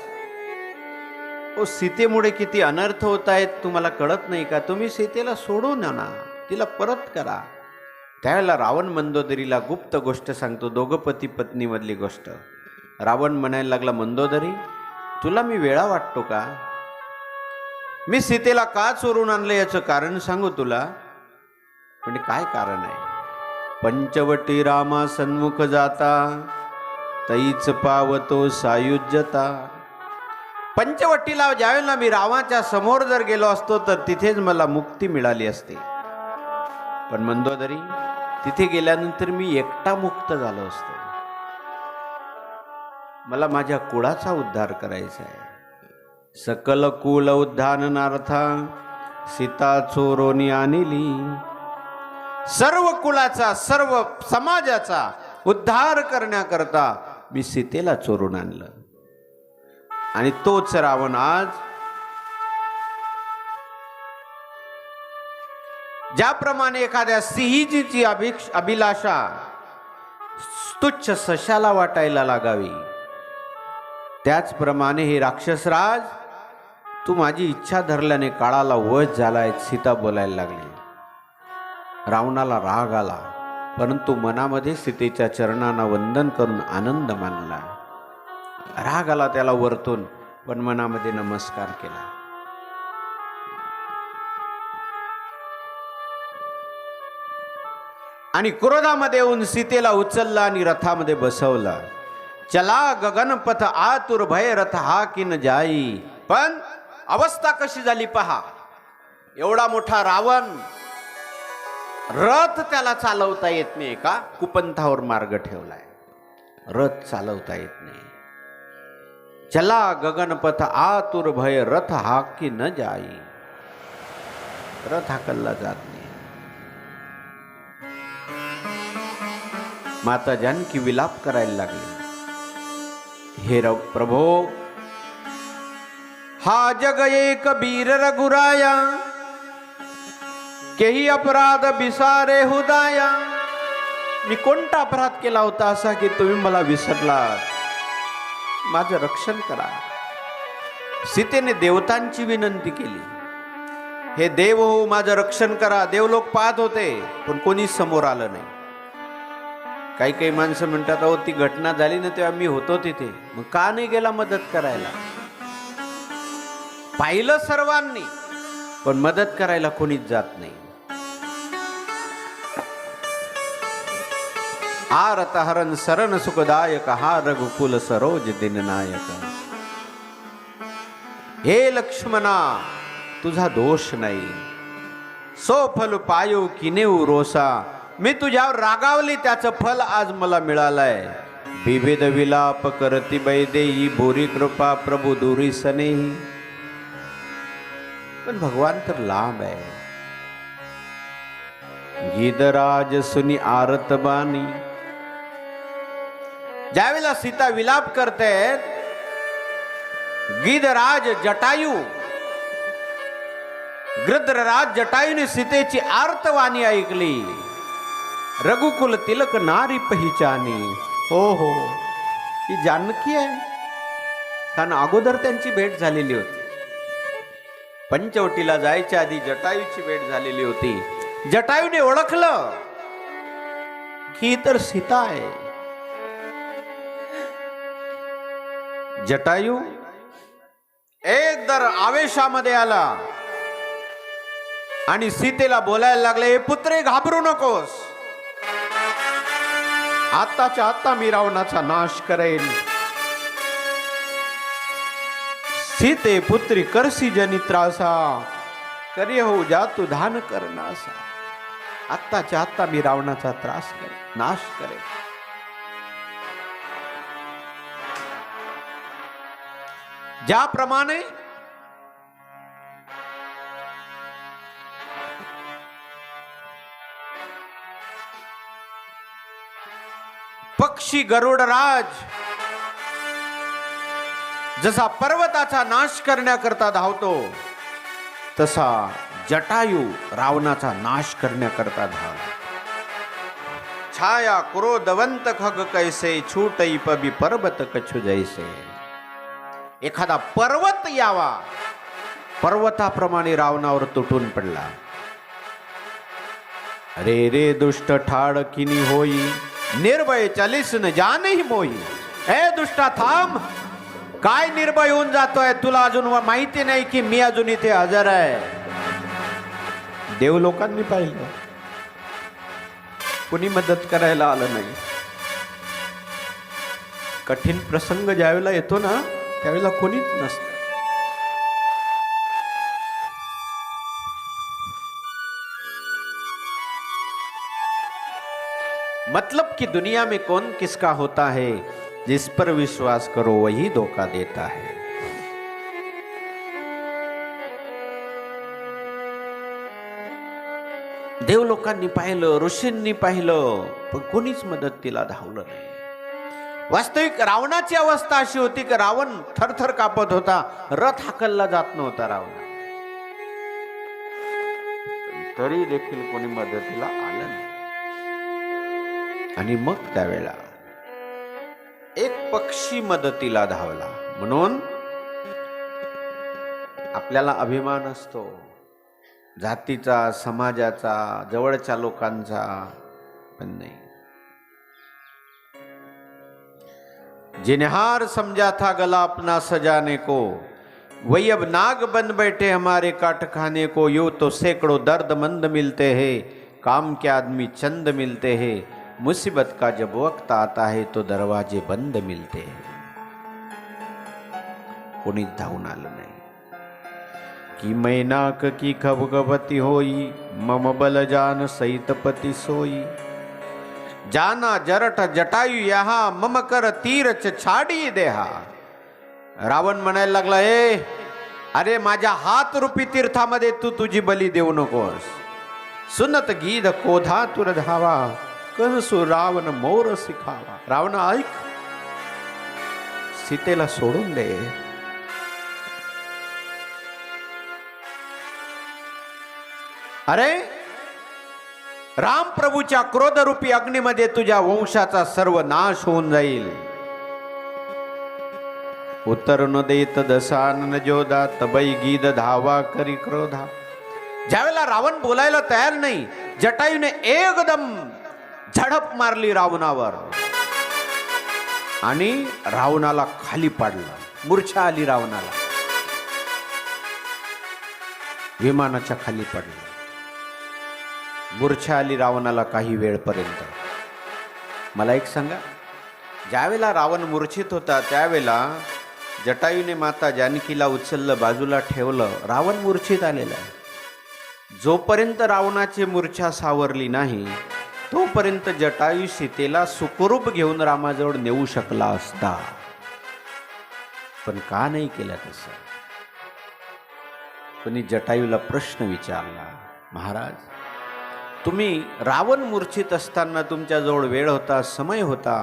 A: ओ सीतेमुळे किती अनर्थ होत आहेत, तुम्हाला कळत नाही का? तुम्ही सीतेला सोडून आणा, तिला परत करा. त्यावेळेला रावण मंदोदरीला गुप्त गोष्ट सांगतो, दोघं पती पत्नी मधली गोष्ट. रावण म्हणायला लागला, मंदोदरी तुला मी वेळा वाटतो का? मी सीतेला का चोरून आणलं याचं कारण सांगू तुला? म्हणजे काय कारण आहे? पंचवटी रामा सन्मुख जाता, तैच पावतो सायुज्यता. पंचवटीला ज्यावेळेला मी रावाच्या समोर जर गेलो असतो तर तिथेच मला मुक्ती मिळाली असती. पण मंदोदरी तिथे गेल्यानंतर मी एकटा मुक्त झालो असतो. मला माझ्या कुळाचा उद्धार करायचा आहे. सकल कुल उद्धारणार्था सीता चोरोनी आणली. सर्व कुलाचा, सर्व समाजाचा उद्धार करण्याकरता मी सीतेला चोरून आणलं. आणि तोच रावण आज ज्याप्रमाणे एखाद्या सिंहीची अभिलाषा तुच्छ सशाला वाटायला लागावी, त्याचप्रमाणे हे राक्षसराज, तू माझी इच्छा धरल्याने काळाला वश झालाय, सीता बोलायला लागली. रावणाला राग आला, परंतु मनामध्ये सीतेच्या चरणांना वंदन करून आनंद मानला. राग आला त्याला वरतून, पण मनामध्ये नमस्कार केला. आणि क्रोधामध्ये येऊन सीतेला उचलला आणि रथामध्ये बसवला. चला गगनपथ आतुर भय रथ हा की न जाई. पण अवस्था कशी झाली पहा. एवढा मोठा रावण, रथ त्याला चालवता येत नाही का? कुपंथावर मार्ग ठेवलाय, रथ चालवता येत नाही. चला गगनपथ आतुर भय रथ हा की न जाई. रथ हाकलला जात नाही. माता जानकी विलाप करायला लागली, हे प्रभो, हा जग एक वीर रघुराया, केही अपराध बिसारे हुदाया. मी कोणता अपराध केला होता असा की तुम्ही मला विसरला? माझं रक्षण करा. सीतेने देवतांची विनंती केली, हे देव हो, माझं रक्षण करा. देवलोक पाहत होते, पण कोणी समोर आलं नाही. काही काही माणसं म्हणतात, अहो ती घटना झाली ना तेव्हा मी होतो तिथे, मग का नाही गेला मदत करायला? पाहिलं सर्वांनी, पण मदत करायला कोणीच जात नाही. हा रथहरण सरण सुखदायक, हा रघुकुल सरोज दिननायक. हे लक्ष्मणा, तुझा दोष नाही. सो फल पायो किनेऊ रोसा. मी तुझ्यावर रागावली, त्याचं फल आज मला मिळालंय. विविध विलाप करती बैदेई, बोरी कृपा प्रभू दुरी सनेही. पण भगवान तर लांब आहे. गीधराज सुनी आरत बानी. ज्यावेळेला सीता विलाप करते, गीधराज जटायू, गृध्रराज जटायूने सीतेची आर्तवाणी ऐकली. रघुकुल तिलक नारी पहिचानी. हो हो, ही जानकी आहे, कारण अगोदर त्यांची भेट झालेली होती. पंचवटीला जायच्या आधी जटायूची भेट झालेली होती. जटायूने ओळखलं की तर सीता आहे. जटायू एकदर आवेशामध्ये आला आणि सीतेला बोलायला लागले, पुत्रे घाबरू नकोस, आत्ताच्या आत्ता मी रावणाचा नाश करेन. सीते पुत्री करसी जनी त्रासा, करी हो जातु धान करनासा. आत्ताच्या आत्ता मी रावणाचा त्रास करेन, नाश करेन. ज्याप्रमाणे पक्षी गरुडराज जसा पर्वताचा नाश करण्याकरता धावतो, तसा जटायू रावणाचा नाश करण्याकरता धावला. छाया क्रोधवंत खग कैसे, छूटई पबी पर्वत कछु जैसे. एखादा पर्वत यावा, पर्वताप्रमाणे रावणावर तुटून पडला. रे रे दुष्ट ठाड किनी होई, निर्भय चलिस न जानही मोही. ए दुष्टा थांब, काय निर्भय होऊन जातोय? तुला अजून माहिती नाही की मी अजून इथे हजर आहे. देव लोकांनी पाहिलं, कुणी मदत करायला आलं नाही. कठीण प्रसंग ज्यावेळेला येतो ना, त्यावेळेला कोणीच नसतं. मतलब कि दुनिया में कौन किसका होता है, जिस पर विश्वास करो वही धोखा देता है. देव लोकांनी पाहिलं, ऋषींनी पाहिलं, पण कोणीच मदतीला धावलं नाही. वास्तविक रावणाची अवस्था अशी होती की रावण थरथर कापत होता, रथ हाकलला जात नव्हता रावण. तरी देखील कोणी मदतीला आलं नाही. आणि मग त्यावेळेला एक पक्षी मदतीला धावला. म्हणून आपल्याला अभिमान असतो, जातीचा, समाजाचा, जवळच्या लोकांचा, पण नाही. जिन्हार समझा था गला अपना सजाने को, वही अब नाग बन बैठे हमारे काट खाने को. यूं तो सैकड़ों दर्द मंद मिलते हैं, काम के आदमी चंद मिलते हैं. मुसीबत का जब वक्त आता है तो दरवाजे बंद मिलते हैं. कोणीच धावून आलं नाही. कि मैनाक की खबगबती होई, मम बल जान सहित पति सोई. जाना जरठ जटायू यहा, मम कर तीरच छाडी देहा. रावण म्हणायला लागला, अरे माझ्या हात रूपी तीर्थामध्ये तू तुझी बली देऊ नकोस. सुनत गीध कोधा तुर धावा, कंसु रावण मोर सिखावा. रावण ऐक, सीतेला सोडून दे. अरे राम प्रभूच्या क्रोधरूपी अग्नीमध्ये तुझ्या वंशाचा सर्व नाश होऊन जाईल. उत्तर न देत दसानन जोधा, तबै गीध धावा करी क्रोधा. ज्यावेळेला रावण बोलायला तयार नाही, जटायूने एकदम झडप मारली रावणावर आणि रावणाला खाली पाडलं. मूर्छा आली रावणाला, विमानाच्या खाली पडलं. मूर्छा आली रावणाला काही वेळपर्यंत. मला एक सांगा, ज्यावेळेला रावण मूर्छित होता त्यावेळेला जटायूने माता जानकीला उचललं, बाजूला ठेवलं. रावण मूर्छित आलेला आहे. जोपर्यंत रावणाची मूर्छा सावरली नाही तोपर्यंत जटायू सीतेला सुखरूप घेऊन रामाजवळ नेऊ शकला असता, पण का नाही केलं तसं? कोणी जटायूला प्रश्न विचारला, महाराज तुम्ही रावण मूर्छित असताना तुमच्याजवळ वेळ होता, समय होता,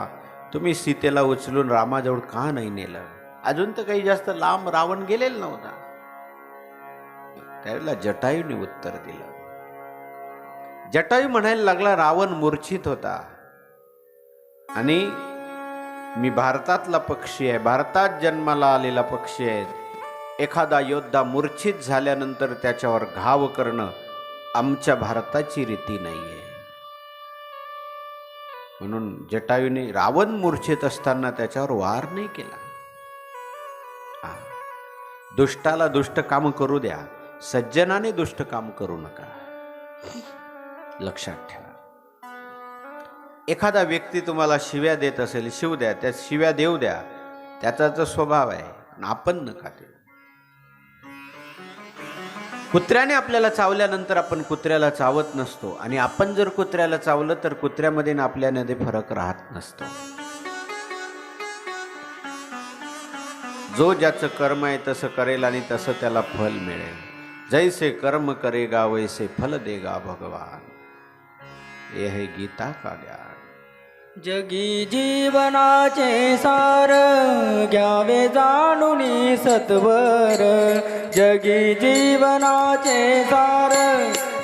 A: तुम्ही सीतेला उचलून रामाजवळ का नाही नेलं? अजून तर काही जास्त लांब रावण गेलेला नव्हता. त्यावेळेला जटायूने उत्तर दिलं. जटायू म्हणायला लागला, रावण मूर्छित होता आणि मी भारतातला पक्षी आहे, भारतात जन्माला आलेला पक्षी आहे. एखादा योद्धा मूर्छित झाल्यानंतर त्याच्यावर घाव करणं आमच्या भारताची रीती नाही आहे. म्हणून जटायूने रावण मूर्छित असताना त्याच्यावर वार नाही केला. दुष्टाला दुष्ट काम करू द्या, सज्जनाने दुष्ट काम करू नका. लक्षात ठेवा. एखादा व्यक्ती तुम्हाला शिव्या देत असेल, शिव द्या, त्या शिव्या देऊ द्या, त्याचा जो स्वभाव आहे, आपण नका देऊ. कुत्र्याने आपल्याला चावल्यानंतर आपण कुत्र्याला चावत नसतो, आणि आपण जर कुत्र्याला चावलं तर कुत्र्यामध्ये आणि आपल्यामध्ये फरक राहत नसतो. जो ज्याचं कर्म आहे तसं करेल आणि तसं त्याला फल मिळेल. जैसे कर्म करेगा वैसे फल देगा भगवान. हे है गीता का ज्ञान.
D: जगी जीवनाचे सार घ्यावे जाणूनी सत्वर. जगी जीवनाचे सार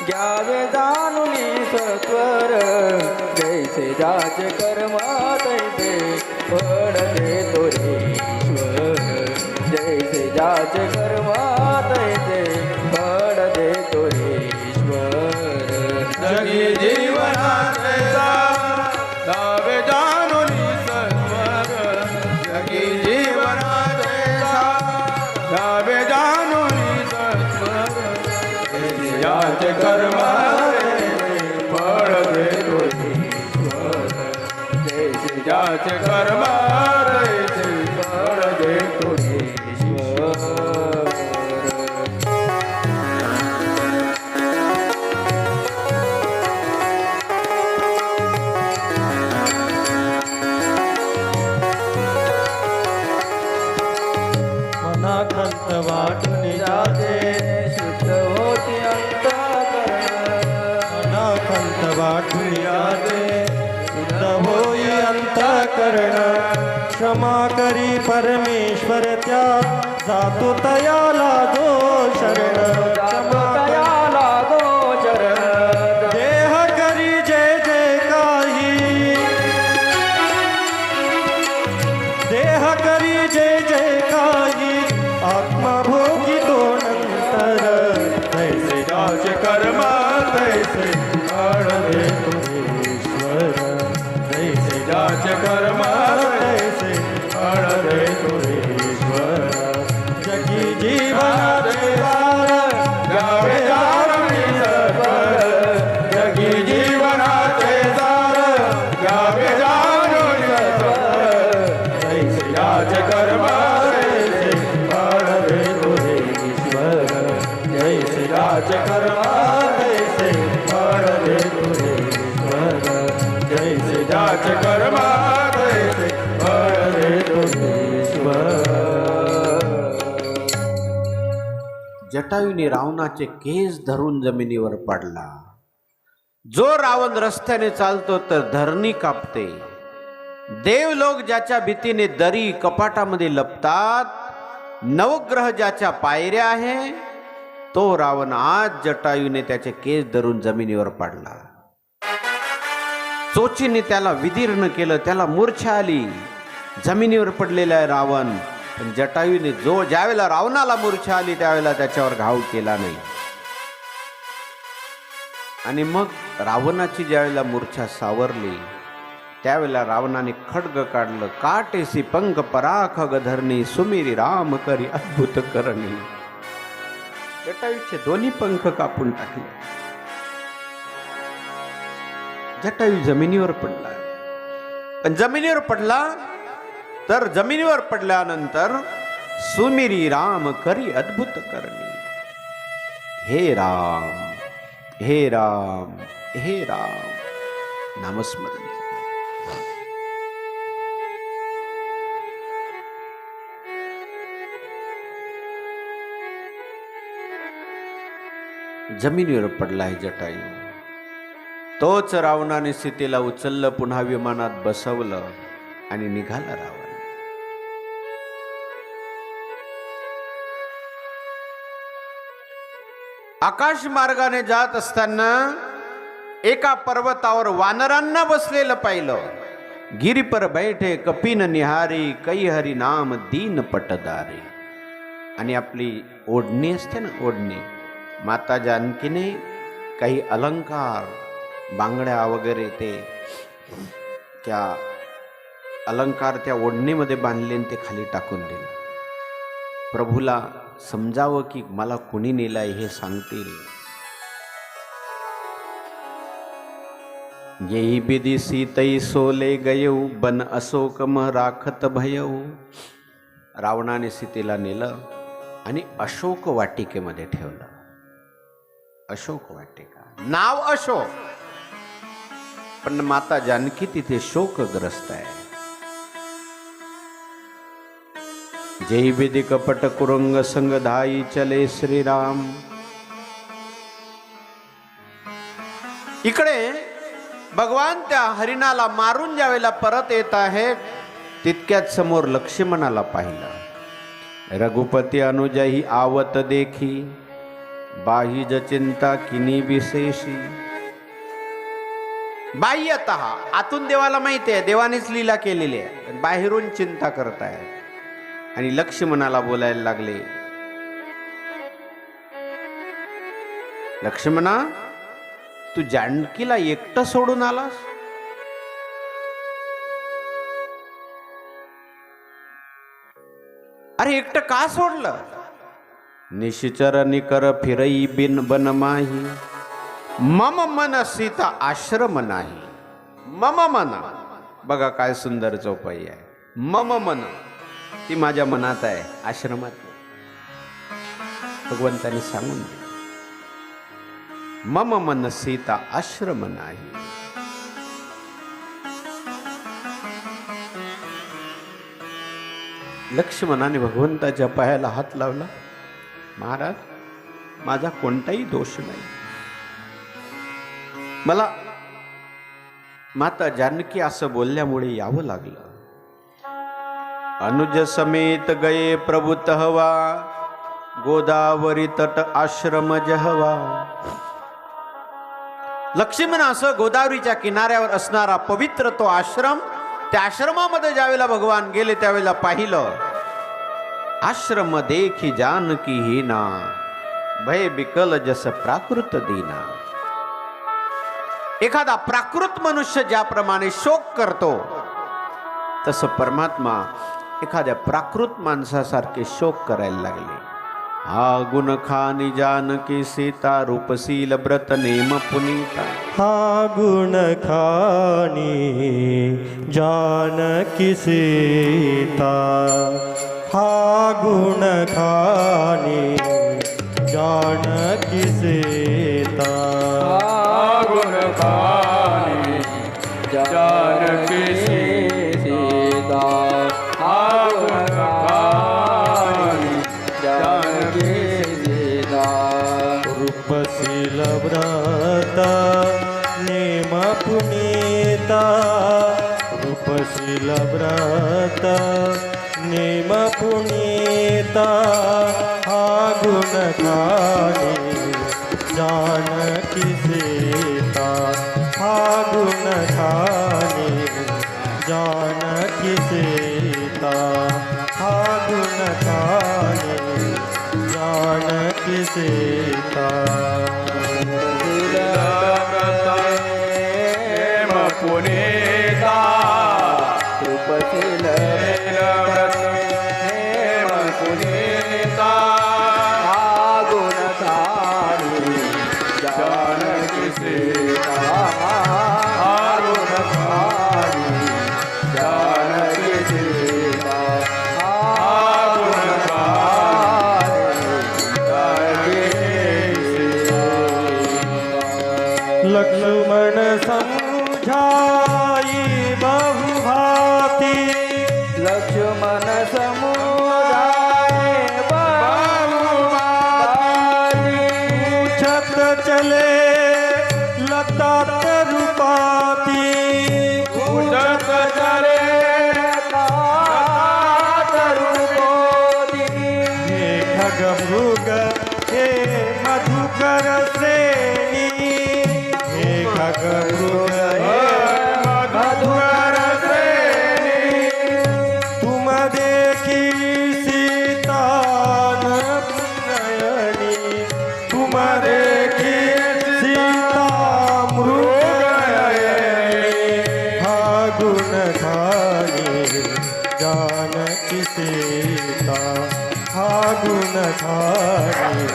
D: घ्यावे जाणूनी सत्वर. जैसे ज्याचे कर्म तैसे फळ देतो रे ईश्वर. जैसे ज्याचे कर्म तैसे फळ देतो रे ईश्वर.
B: जगी जीवनाचे दावे जाणूनी सत्वर. जगी जीवनाचे दावे जाणूनी सत्वर. याचे कर्म फळ देतो ईश्वर. जैसे ज्याचे कर्म तैसे फळ देतो ईश्वर.
E: मनाखंत वाटून जाते
D: शुद्ध होती अंतःकरण.
E: मनाखंत वाटून जाते शुद्ध होई अंतःकरण. क्षमा करी परमेश्वर त्या जातो तयाला जो शरण. क्षमा
D: तयाला गोचरण.
E: देह करी जय जय काही. देह करी जय जय काही. आत्मा भोगी तो नंतर. तैसे
B: ज्याचे कर्म तैसे फळ देतो
E: ईश्वर. तैसे
B: ज्याचे कर्म
E: तैसे
B: फळ देतो
E: ईश्वर. जगी जीवनाचे सार
B: घ्यावे जाणूनी सत्वर. जगी जीवनाचे सार घ्यावे जाणूनी सत्वर.
E: तैसे
B: याचे कर्म
E: तैसे फळ देतो रे ईश्वर. जैसे
B: याचे कर्म
E: तैसे फळ देतो रे ईश्वर. जैसे
B: ज्याचे कर्म तैसे फळ देतो
E: ईश्वर.
A: जटायूने रावणाचे केस धरून जमिनीवर पडला. जो रावण रस्त्याने चालतो तर धरणी कापते. देवलोक ज्याच्या भीतीने दरी कपाटामध्ये लपतात, नवग्रह ज्याच्या पायऱ्या आहे, तो रावण आज जटायूने त्याचे केस धरून जमिनीवर पडला. चोचीने त्याला विदीर्ण केलं, त्याला मूर्छा आली. जमिनीवर पडलेला आहे रावण. पण जटायूने ज्यावेळेला रावणाला मूर्छा आली त्यावेळेला त्याच्यावर घाव केला नाही. आणि मग रावणाची ज्यावेळेला मूर्छा सावरली त्यावेळेला रावणाने खड्ग काढलं. काटेसी पंख पराख गधरणी सुमिरी राम करी अद्भुत करणी. जटायूचे दोन्ही पंख कापून टाकले. जटायू जमिनीवर पडला. पण जमिनीवर पडला तर जमिनीवर पडल्यानंतर सुमिरी राम करी अद्भुत करणी. हे राम, हे राम, हे राम नामस्मरण. जमिनीवर पडलाय जटायू. तोच रावणाने सीतेला उचललं, पुन्हा विमानात बसवलं आणि निघाला रावण. आकाश मार्गाने जात असताना एका पर्वतावर वानरांना बसलेलं पाहिलं. गिरी पर बैठे कपिन निहारी कई हरी नाम दीन पटदारी. आणि आपली ओढणी असते ना, ओढणी, माता जानकीने काही अलंकार, बांगड्या वगैरे ते त्या अलंकार त्या ओढणीमध्ये बांधले आणि ते खाली टाकून दिले. प्रभूला समजावं की मला कुणी नेलाय हे सांगतील. येई बिदी सीतई सोले गयऊ बन अशोकम राखत भयऊ. रावणाने सीतेला नेलं आणि अशोक वाटिकेमध्ये ठेवलं. अशोक वाटिका, नाव अशोक, पण माता जानकी तिथे शोकग्रस्त आहे. जय विधी कपट कुरंग संग धाई चले श्रीराम. इकडे भगवान त्या हरिणाला मारून ज्यावेळेला परत येत आहेत तितक्यात समोर लक्ष्मणाला पाहिलं. रघुपती अनुजही आवत देखी बाह्य चिंता किनी विशेषी. बाह्यतः आतून देवाला माहिती आहे देवानेच लीला केलेली आहे, बाहेरून चिंता करताय. आणि लक्ष्मणाला बोलायला लागले, लक्ष्मणा तू जानकीला एकटं सोडून आलास. अरे एकटं का सोडलं. निशिचर निकर फिरई बिन बनमाही मम मन सीता आश्रम नाही. मम मन, बघा काय सुंदर चौपाई आहे. मम मन, ती माझ्या मनात आहे, आश्रमात भगवंताने सांगून दिले. मम मन सीता आश्रम नाही. लक्ष्मणाने भगवंताच्या पायाला हात लावला. महाराज माझा कोणताही दोष नाही, मला माता जानकी असं बोलल्यामुळे यावं लागलं. अनुज समेत गये प्रभु तहवा गोदावरी तट आश्रम जहवा. लक्ष्मण असं गोदावरीच्या किनाऱ्यावर असणारा पवित्र तो आश्रम, त्या आश्रमामध्ये ज्यावेळेला भगवान गेले त्यावेळेला पाहिलं. आश्रम देखी जानकी हीना भय बिकल जस प्राकृत दीना. एखादा प्राकृत मनुष्य ज्याप्रमाणे शोक करतो तसं परमात्मा एखाद्या प्राकृत माणसासारखे शोक करायला लागले. हा गुण खानी जानकी सीता रूपशील व्रत नेम पुनीता.
E: हा गुण खानी जानकी सीता. हा गुण खानी जानकी सीता.
B: गुण खानी जानकी सीता. गुण खानी जानकी सीता.
E: रूपशील व्रत नेम पुनीता. रूपशील व्रत नेम पुनीता. हा गुण खानी जानकी सीता. हा गुण खानी जानकी सीता. हा गुण खानी जानकी सीता.
B: पुनीता.
D: रूपशील
B: पुनीता.
D: गुण खानी
B: जानकी सीता.
D: गुण खानी
B: जानकी सीता.
D: गुण
E: लक्ष्मण समझाई बहुभाती.
D: लक्ष्मण समुदाय
E: छत चले लता रूपाती.
B: उदक करे
E: हे खगमृग हे मधुकर श्रेणी. हे खगमृग हे मधुकर श्रेणी. देखी सीता नयनी तुम देखी सीता मृगनयनी फागुन खानी जानकी सीता फागुन खानी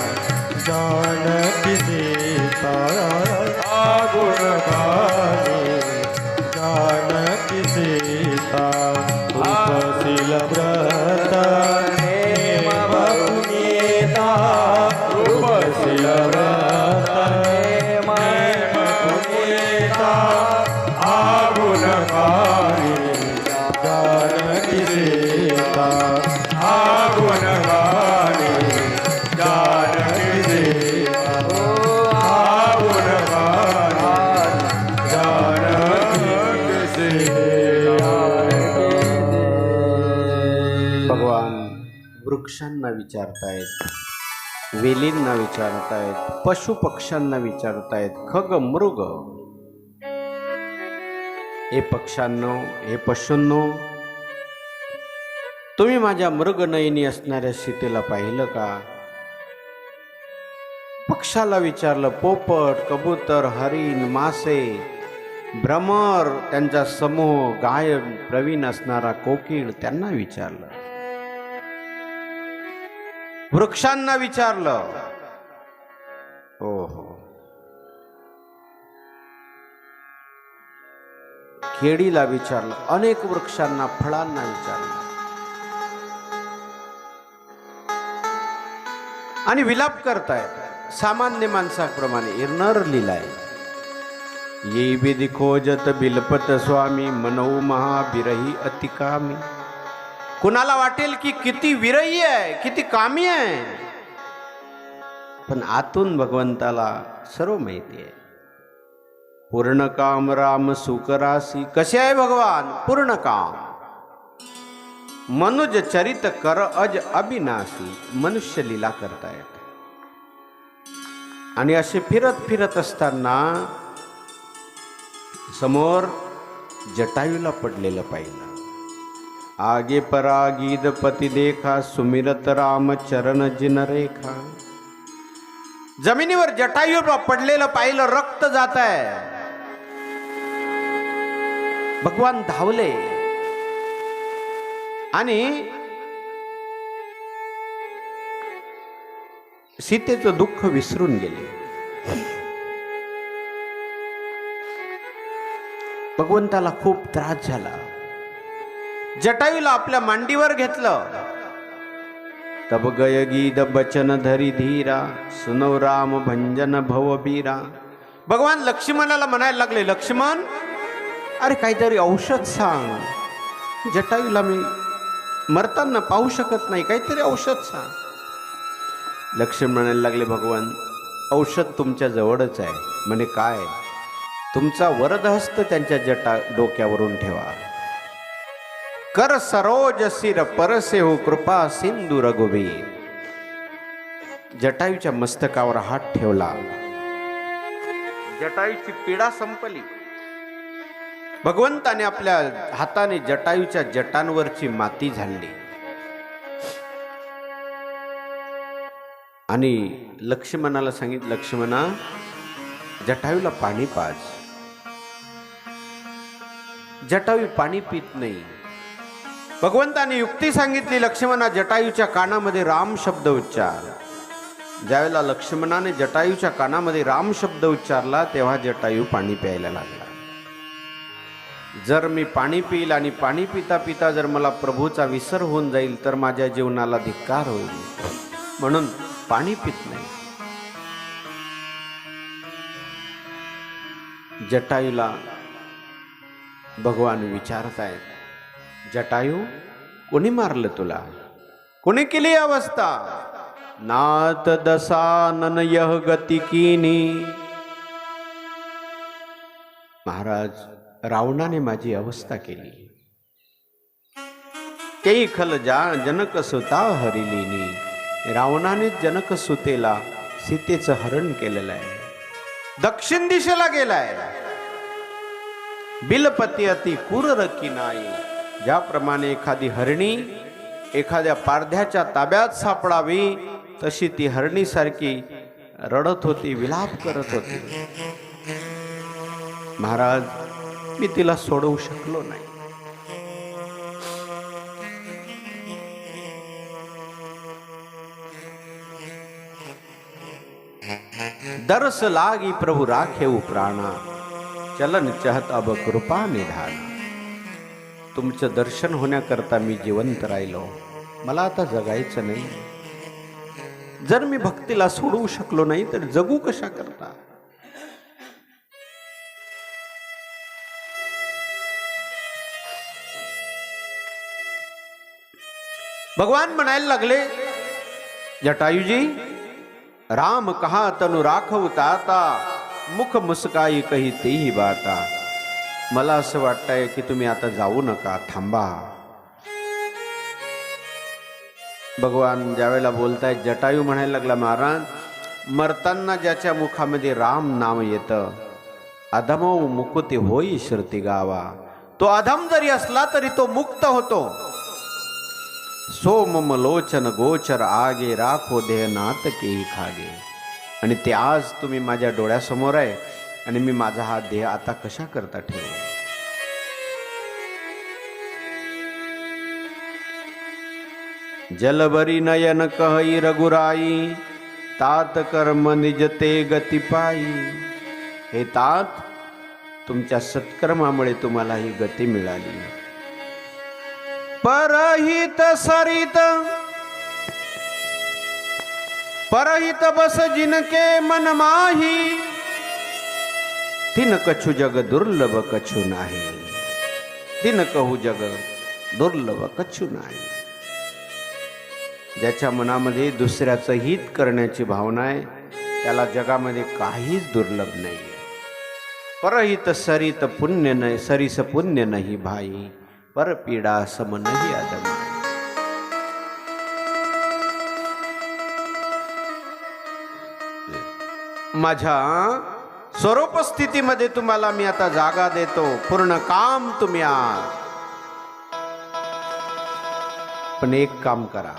E: जानकी सीता फागुन खानी जानकी सीता उपशील व्रत नेम पुनीता उपशील व्रत नेम पुनीता फागुन खानी जानकी सीता फागुन खानी जानकी सीता फागुन खानी जानकी सीता।
A: भगवान वृक्षांना विचारतायत, वेलींना विचारतायत, पशु पक्ष्यांना विचारतायत, खग मृग, हे पक्ष्यांनो, हे पशूंनो, तुम्ही माझ्या मृगनयनी असणाऱ्या सीतेला पाहिलं का? पक्षाला विचारलं, पोपट, कबूतर, हरिण, मासे, भ्रमर, त्यांचा समूह, गायन प्रवीण असणारा कोकिळ, त्यांना विचारलं, वृक्षांना विचारलं. हो हो, केळीला विचारलं, अनेक वृक्षांना, फळांना विचारलं. आणि विलाप करतायत सामान्य माणसाप्रमाणे. नर लिहिलाय, ये विधी खोजत बिलपत स्वामी मनऊ महाविरही अतिकामी. कुणाला वाटेल की किती विरही आहे, किती कामी आहे, पण आतून भगवंताला सर्व माहिती आहे. पूर्ण काम राम सुकरासी. कसे आहे भगवान? पूर्ण काम. मनुज चरित कर अज अविनाशी. मनुष्य लीला करतायत. आणि असे फिरत फिरत असताना समोर जटायूला पडलेलं पाहिलं. आगे परागीद पती देखा सुमिरत राम चरण जिन रेखा. जमिनीवर जटायू पडलेलं पाहिलं, रक्त जात आहे. भगवान धावले आणि सीतेचं दुःख विसरून गेले. भगवंताला खूप त्रास झाला. जटायूला आपल्या मांडीवर घेतलं. तब गय गीत बचन धरी धीरा सुनव राम भंजन भवबीरा. भगवान लक्ष्मणाला म्हणायला लागले, लक्ष्मण, अरे काहीतरी औषध सांग. जटायूला मी मरताना पाहू शकत नाही, काहीतरी औषध सांग. लक्ष्मण म्हणायला लागले, भगवान, औषध तुमच्या जवळच आहे. म्हणे काय? तुमचा वरदहस्त त्यांच्या डोक्यावरून ठेवा. कर सरोज सिर परसे हो कृपा सिंधू रघुवीर. जटायूच्या मस्तकावर हात ठेवला. जटायूची पीडा संपली. भगवंताने आपल्या हाताने जटायूच्या जटांवरची माती झाडली आणि लक्ष्मणाला सांगितलं, लक्ष्मणा, जटायूला पाणी पाज. जटायू पाणी पित नाही. भगवंताने युक्ती सांगितली, लक्ष्मणा, जटायूच्या कानामध्ये राम शब्द उच्चार. ज्यावेळेला लक्ष्मणाने जटायूच्या कानामध्ये राम शब्द उच्चारला तेव्हा जटायू पाणी प्यायला लागला. जर मी पाणी पिईल आणि पाणी पिता पिता जर मला प्रभूचा विसर होऊन जाईल तर माझ्या जीवनाला धिक्कार होईल, म्हणून पाणी पित नाही. जटायूला भगवान विचारतायत, जटायू, कोणी मारलं तुला? कोणी केली अवस्था? नाथ दसानन यह गती कीनी. महाराज, रावणाने माझी अवस्था केली. तेही खल जनक सुता हरिलीनी. रावणाने जनक सुतेला सीतेचं हरण केलेलं आहे. दक्षिण दिशेला गेलाय. बिलपती अति क्रूर की नाही. ज्याप्रमाणे एखादी हरणी एखाद्या पारध्याच्या ताब्यात सापडावी तशी ती हरणीसारखी रडत होती, विलाप करत होती. महाराज, मी तिला सोडवू शकलो नाही. दरस लागी प्रभु राखेऊ प्राणा, चलन चहत अब कृपा निधान. तुमचं दर्शन होण्याकरता मी जिवंत राहिलो, मला आता जगायचं नाही. जर मी भक्तीला सोडवू शकलो नाही तर जगू कशा करता. भगवान म्हणायला लागले, जटायुजी, राम कहा तनु राखव ताता, मुख मुस्काई कही तेही बाता. मला असं वाटतंय की तुम्ही आता जाऊ नका, थांबा. भगवान ज्यावेळेला बोलतायत, जटायू म्हणायला लागला, महाराज, मरताना ज्याच्या मुखामध्ये राम नाम येतं, अधमो मुकुती होई श्रुती गावा. तो अधम जरी असला तरी तो मुक्त होतो. सोमम लोचन गोचर आगे, राखो देहनाथ केही खागे. आणि ते आज तुम्ही माझ्या डोळ्यासमोर आहे आणि मी माझा हा देह आता कशा करता ठेवू. जलबरी नयन कहई रघुराई, तात कर्म निजते गती पायी. हे तात, तुमच्या सत्कर्मामुळे तुम्हाला ही गती मिळाली. परहित सरित परहित बस जिनके मन माही, तिन कछु जग दुर्लभ कछु नाही. तिन कहू जग दुर्लभ कछु नाही. ज्याच्या मनामध्ये दुसऱ्याचं हित करण्याची भावना आहे, त्याला जगामध्ये काहीच दुर्लभ नाही. परहित सरित पुण्य नाही, सरिस पुण्य नाही भाई, पर पीडा सम नाही अदमा. माझ्या स्वरूप स्थितीमध्ये तुम्हाला मी आता जागा देतो. पूर्ण काम तुम्ही आज, पण एक काम करा.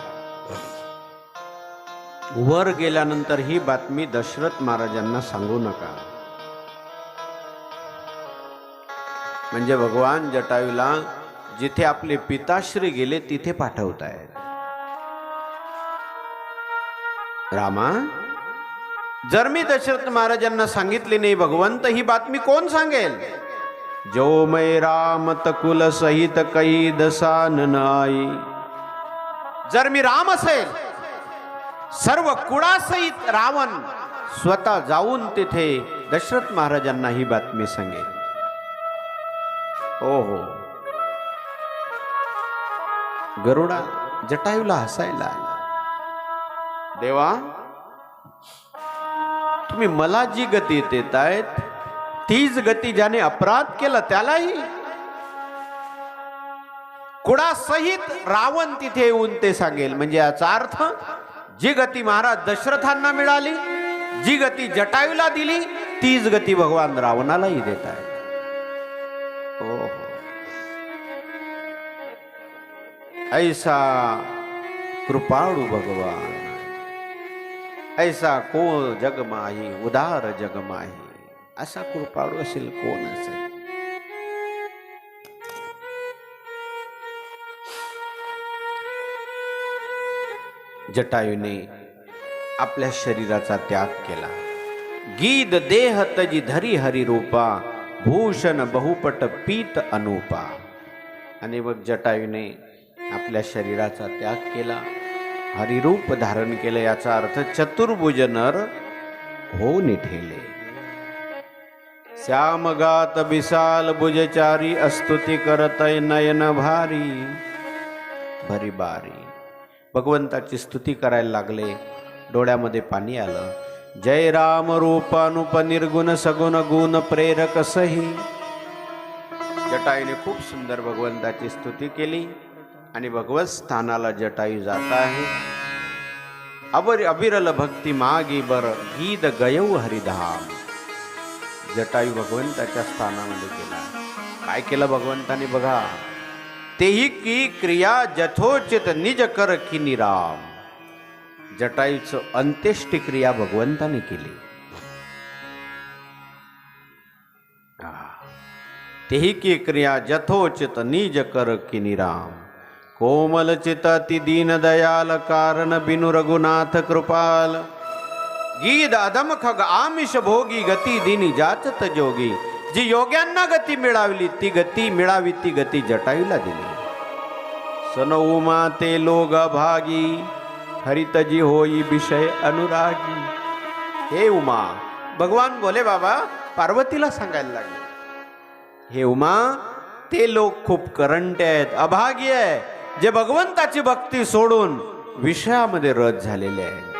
A: वर गेल्यानंतर ही बातमी दशरथ महाराजांना सांगू नका. म्हणजे भगवान जटायूला जिथे आपले पिताश्री गेले तिथे पाठवतायत. रामा, जर मी दशरथ महाराजांना सांगितले नाही भगवंत, ही बातमी कोण सांगेल. जो मै राम तकुल सहित कई दसान आई. जर मी राम असेल, सर्व कुळासहित रावण स्वतः जाऊन तिथे दशरथ महाराजांना ही बातमी सांगेल. हो हो. गरुडा जटायूला हसायला आला. देवा, तुम्ही मला जी गती देतायत तीच गती ज्याने अपराध केला त्यालाही. कुळासहित रावण तिथे येऊन ते सांगेल. म्हणजे याचा अर्थ जी गती महाराज दशरथांना मिळाली, जी गती जटायूला दिली, तीच गती भगवान रावणालाही देत आहे. हो, ऐसा कृपाळू भगवान, ऐसा को जग माही, उदार जग माही. असा कृपाळू असेल कोण असेल. जटायूने आपल्या शरीराचा त्याग केला. गीद देह तजी धरी हरी रूपा, भूषण बहुपट पीत अनुपा. आणि मग जटायूने आपल्या शरीराचा त्याग केला, हरिरूप धारण केले. याचा अर्थ चतुर्भुज नर हो निठेले. श्यामगात विशाल भुजचारी, स्तुती करतय नयन भारी भरी बारी. भगवंताची स्तुती करायला लागले, डोळ्यामध्ये पाणी आलं. जय राम रूपानुप निर्गुण सगुण गुण प्रेरक सही. जटायूने खूप सुंदर भगवंताची स्तुती केली आणि भगवत स्थानाला जटायू जात आहे. अबिरल भक्ती मागी बर, गीत गयऊ हरिधाम. जटायू भगवंताच्या स्थानामध्ये गेला. काय केलं भगवंताने बघा. तेही की क्रिया जथोचित निज कर की निराम. जटायूचं अंत्येष्टी क्रिया भगवंताने केली. तेही की क्रिया जथोचित निज कर की निराम. कोमल चित अति दीन दयाल कारण बिनु रघुनाथ कृपाल. गीद अधम खग आमिष भोगी गती दिनी जाचत जोगी. जी योग्यांना गती मिळावली ती गती मिळावी ती गती जटायूला दिली. सन उमा ते लोग भागी हरित जी होई विषय अनुरागी. हे उमा, भगवान बोले बाबा पार्वतीला सांगायला लागले, हे उमा ते लोक खूप करंटे आहेत, अभागी आहे, जे भगवंताची भक्ती सोडून विषयामध्ये रत झालेले आहेत.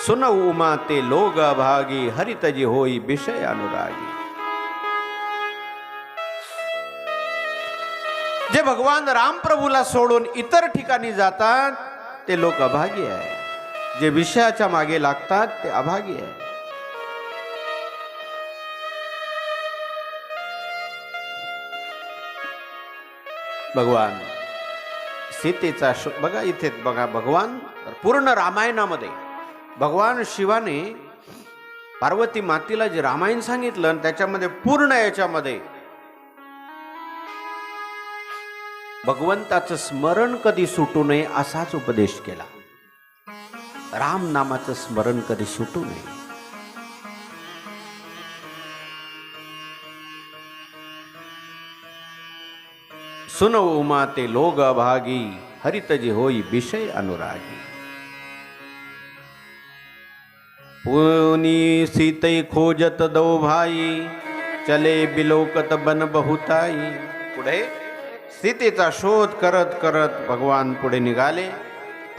A: सुन उमा ते लोग अभागी हरित जी होई विषय अनुरागी. जे भगवान रामप्रभूला सोडून इतर ठिकाणी जातात ते लोक अभागी आहे. जे विषयाच्या मागे लागतात ते अभागी आहे. भगवान सीतेचा बघा इथे बघा, भगवान पूर्ण रामायणामध्ये भगवान शिवाने पार्वती मातेला जे रामायण सांगितलं त्याच्यामध्ये पूर्ण याच्यामध्ये भगवंताचं स्मरण कधी सुटू नये असाच उपदेश केला. राम नामाचं स्मरण कधी सुटू नये. सुन उमा ते लोग अभागी हरित जी होई विषय अनुरागी. पुनी सीते खोजत दो भाई चले बिलोकत बन बहुताई. पुढे सीतेचा शोध करत करत भगवान पुढे निघाले.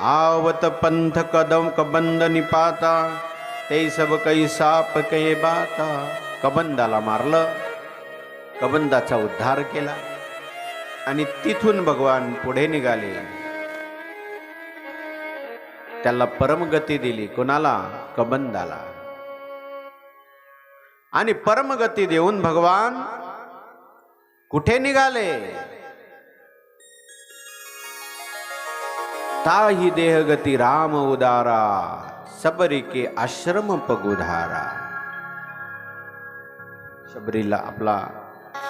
A: आवत पंथ कदम कबंद निपाता ते सब काही साप के बाता. कबंदाला मारलं, कबंदाचा उद्धार केला आणि तिथून भगवान पुढे निघाले. त्याला परमगती दिली. कोणाला? कबंदाला. आणि परमगती देऊन भगवान कुठे निघाले? ताही देहगती राम उदारा सबरी के आश्रम पगुधारा. शबरीला आपला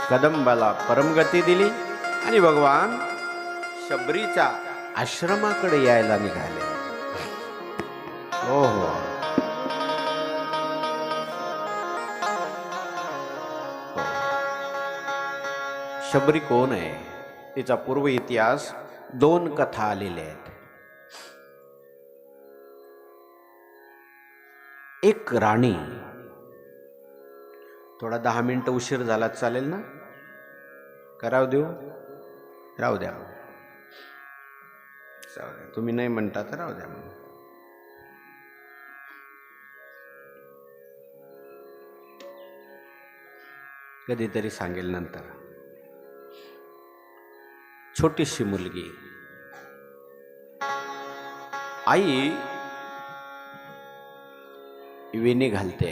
A: कदंबाला परमगती दिली आणि भगवान शबरीच्या आश्रमाकडे यायला निघाले. हो हो, शबरी कोण आहे? तिचा पूर्व इतिहास 2 कथा आलेल्या आहेत. एक राणी, थोडा 10 मिनिटं उशीर झाला चालेल ना? कराव देऊ? राहू द्या. तुम्ही नाही म्हणता तर राहू द्या. कधीतरी सांगेल नंतर. छोटीशी मुलगी, आई वेणी घालते,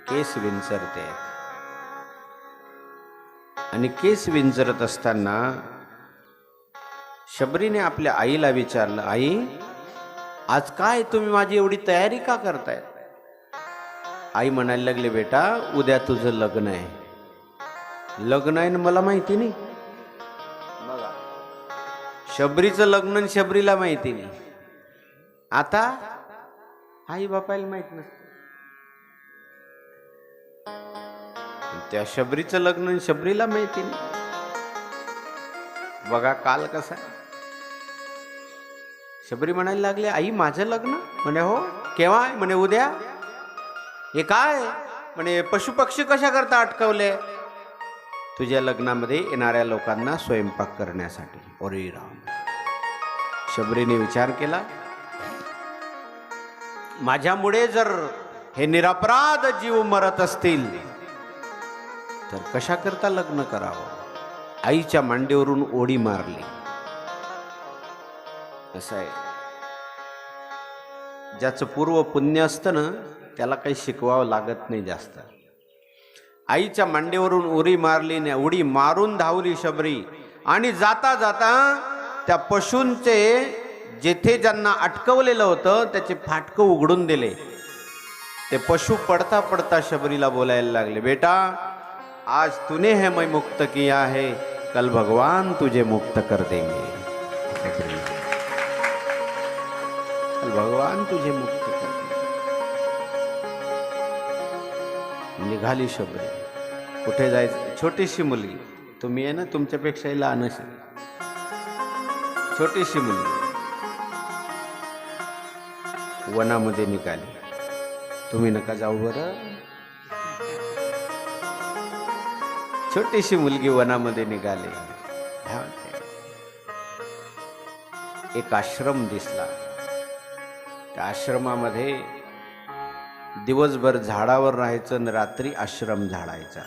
A: केस विंचरते आणि केस विंचरत असताना शबरीने आपल्या आईला विचारलं, आई आज काय तुम्ही माझी एवढी तयारी का करताय? आई म्हणायला लागले, बेटा उद्या तुझं लग्न आहे. लग्न आहे ना मला माहिती नाही. बघा, शबरीचं लग्न शबरीला माहिती नाही. आता आई बापाला माहित नसतं. त्या शबरीचं लग्न शबरीला माहिती नाही. बघा काल कसा शबरी म्हणायला लागले, आई माझं लग्न? म्हणे हो. केव्हा? म्हणे उद्या. हे काय? म्हणे पशुपक्षी कशा करता अटकवले? तुझ्या लग्नामध्ये येणाऱ्या लोकांना स्वयंपाक करण्यासाठी. अरे राम. शबरीने विचार केला, माझ्यामुळे जर हे निरपराध जीव मरत असतील तर कशा करता लग्न करावं? आईच्या मांडीवरून ओढी मारली. कसं आहे, ज्याचं पूर्व पुण्य असतं ना त्याला काही शिकवावं लागत नाही जास्त. आईच्या मांडीवरून उडी मारली, उडी मारून धावली शबरी आणि जाता जाता त्या पशूंचे जेथे ज्यांना अटकवलेलं होतं त्याचे फाटकं उघडून दिले. ते पशु पडता पडता शबरीला बोलायला लागले, बेटा आज तूने है मैं मुक्त किया है, कल भगवान तुझे मुक्त कर देंगे. कल भगवान तुझे मुक्त कर देंगे. निघाली शबरी. कुठे जायचं? छोटीशी मुलगी, तुम्ही आहे ना, तुमच्यापेक्षाही लहान असेल, छोटीशी मुलगी वनामध्ये निघाली. तुम्ही नका जाऊ बरं. छोटीशी मुलगी वनामध्ये निघाली. एक आश्रम दिसला. त्या आश्रमामध्ये दिवसभर झाडावर राहायचं आणि रात्री आश्रम झाडायचा.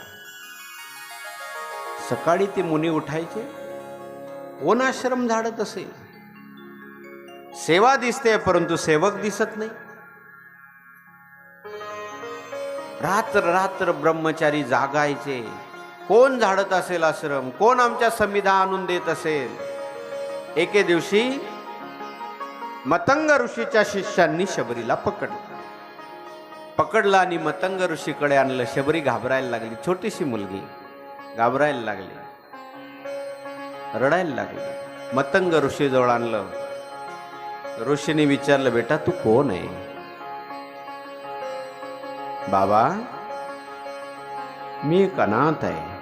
A: सकाळी ते मुनी उठायचे. कोण आश्रम झाडत असेल? सेवा दिसते परंतु सेवक दिसत नाही. रात्र रात्र ब्रह्मचारी जागायचे. कोण झाडत असेल आश्रम? कोण आमच्या समिधा आणून देत असेल? एके दिवशी मतंग ऋषीच्या शिष्यांनी शबरीला पकडला आणि मतंग ऋषीकडे आणलं. शबरी घाबरायला लागली. छोटीशी मुलगी घाबरायला लागली, रडायला लागली. मतंग ऋषी जवळ आणलं. ऋषीने विचारलं, बेटा तू कोण आहे? बाबा मी एक अनाथ आहे.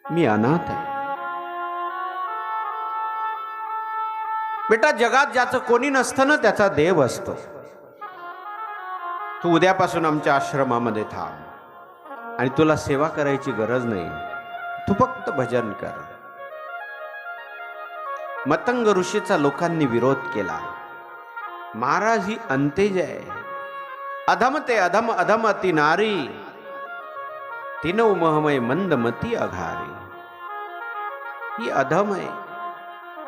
A: मी अनाथ आहे. बेटा जगात ज्याचं कोणी नसतं ना त्याचा देव असतो. तू उद्यापासून आमच्या आश्रमामध्ये थांब आणि तुला सेवा करायची गरज नाही. तू फक्त भजन कर. मतंग ऋषीचा लोकांनी विरोध केला. महाराज ही अंतेज आहे. अधम ते अधम अधम अति नारी, तिनव महमय मंदमती अघारी. ही अधम आहे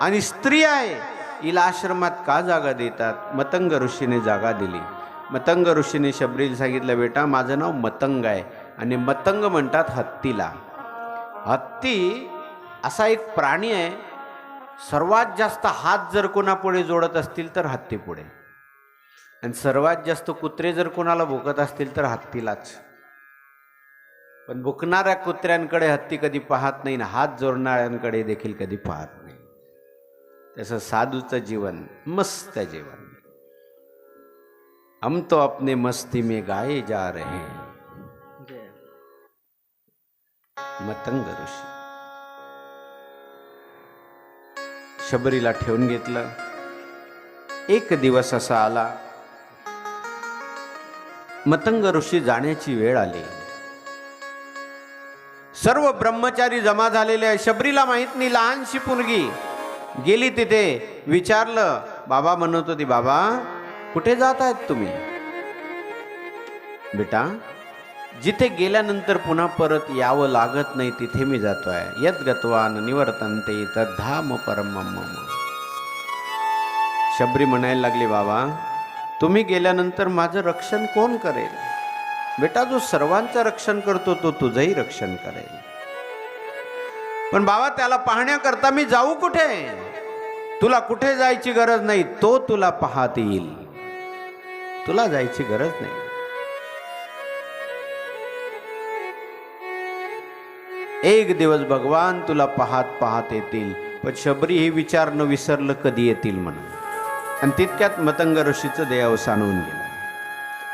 A: आणि स्त्री आहे, हिला आश्रमात का जागा देतात? मतंग ऋषीने जागा दिली. मतंग ऋषीने शबरीला सांगितलं, बेटा माझं नाव मतंग आहे आणि मतंग म्हणतात हत्तीला. हत्ती असा एक प्राणी आहे, सर्वात जास्त हात जर कोणापुढे जोडत असतील तर हत्ती पुढे, आणि सर्वात जास्त कुत्रे जर कोणाला भुकत असतील तर हत्तीलाच. पण भुकणाऱ्या कुत्र्यांकडे हत्ती कधी पाहत नाही ना हात जोडणाऱ्यांकडे देखील कधी पाहत नाही. तसं साधूचं जीवन मस्त जीवन. हम तो अपने मस्ती में गाए जा रहे हैं. मतंग ऋषी शबरीला ठेवून घेतलं. एक दिवस असा आला, मतंग ऋषी जाण्याची वेळ आली. सर्व ब्रह्मचारी जमा झालेले आहे. शबरीला माहित नाही, लहानशी मुलगी गेली तिथे. विचारलं, बाबा म्हणत होती, बाबा कुठे जात आहेत तुम्ही? बेटा जिथे गेल्यानंतर पुन्हा परत यावं लागत नाही तिथे मी जातोय. यद गत्वान निवर्तन्ते तद्धाम परमम मम. शबरी म्हणायला लागली, बाबा तुम्ही गेल्यानंतर माझं रक्षण कोण करेल? बेटा जो सर्वांचं रक्षण करतो तो तुझंही रक्षण करेल. पण बाबा त्याला पाहण्याकरता मी जाऊ कुठे? तुला कुठे जायची गरज नाही, तो तुला पाहत येईल. तुला जायची गरज नाही. एक दिवस भगवान तुला पाहत पाहत येतील. पण शबरी हे विचार न विसरलं कधी येतील म्हणून. आणि तितक्यात मतंग ऋषीचं देहावसान होऊन गेलं.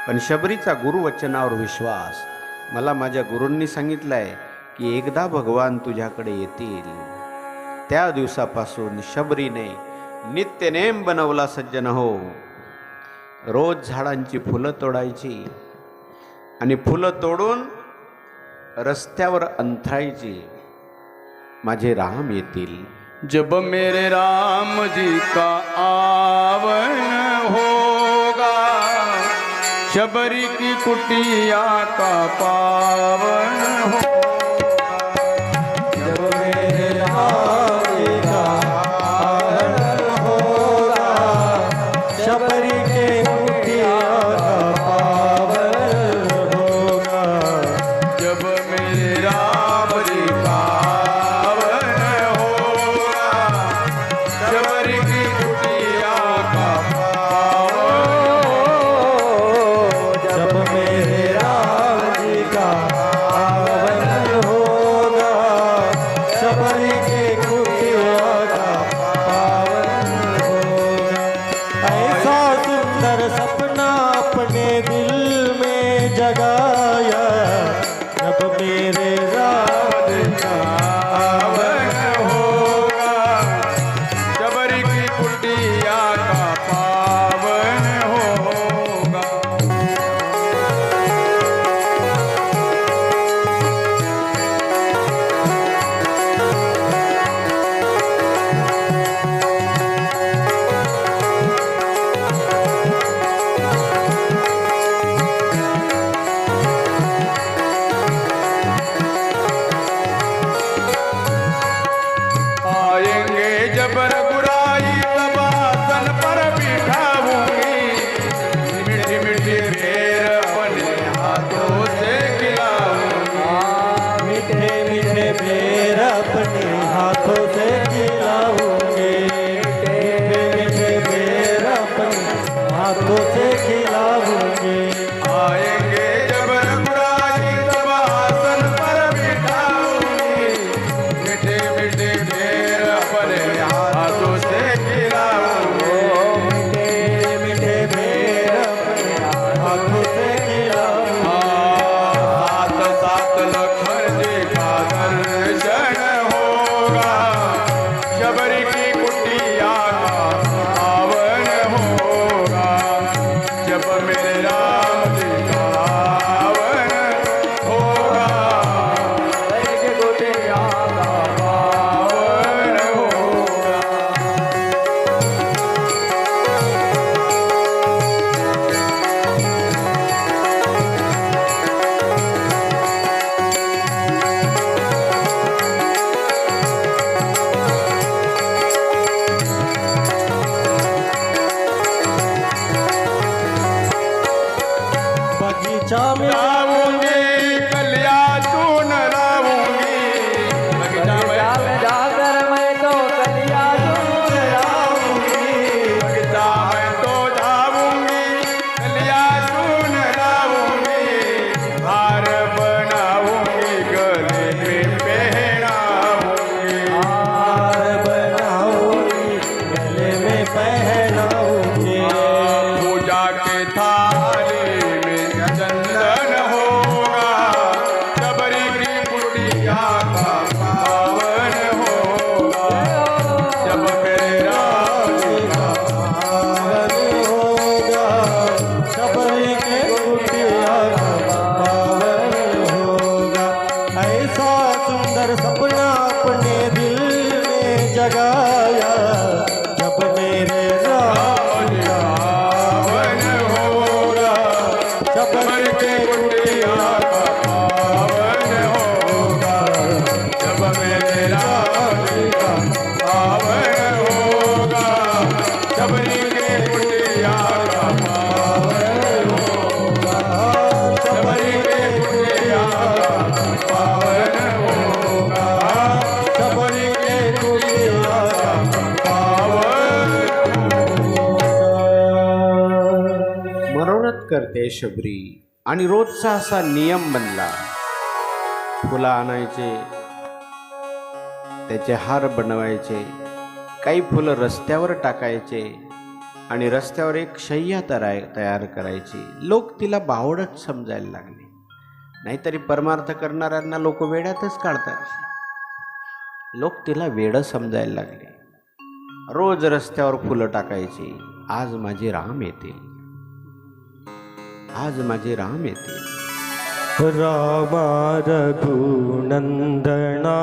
A: पण शबरीचा गुरुवचनावर विश्वास. मला माझ्या गुरूंनी सांगितलंय की एकदा भगवान तुझ्याकडे येतील. त्या दिवसापासून शबरीने नित्यनेम बनवला सज्जन हो. रोज झाडांची फुलं तोडायची आणि फुलं तोडून रस्त्यावर अंथरायची. माझे राम येतील.
B: जब मेरे राम जी का आवन होगा, शबरी की कुटिया का पावन होगा.
E: जब मेरे राम जी का आवन होगा, शबरी के कुटिया का पावन होगा.
B: जब
E: जगाया जब मेरे राम का
B: पावन होगा
E: शबर के
B: कुटिया का पावन होगा जब मेरे राम का पावन होगा शबरी के कुटिया का पावन होगा शबरी के कुटिया का पावन होगा
E: शबरी के कुटिया
B: पावन
A: मनोरथ करते शबरी आणि रोजचा असा नियम बनला. फुलं आणायचे, त्याचे हार बनवायचे, काही फुलं रस्त्यावर टाकायचे आणि रस्त्यावर एक शय्या तयार करायची. लोक तिला बावळट समजायला लागले. नाहीतरी परमार्थ करणाऱ्यांना लोक वेड्यातच काढतात. लोक तिला वेडं समजायला लागले. रोज रस्त्यावर फुलं टाकायची. आज माझे राम येतील, आज माझे राम येतील.
E: रामा रघुनंदना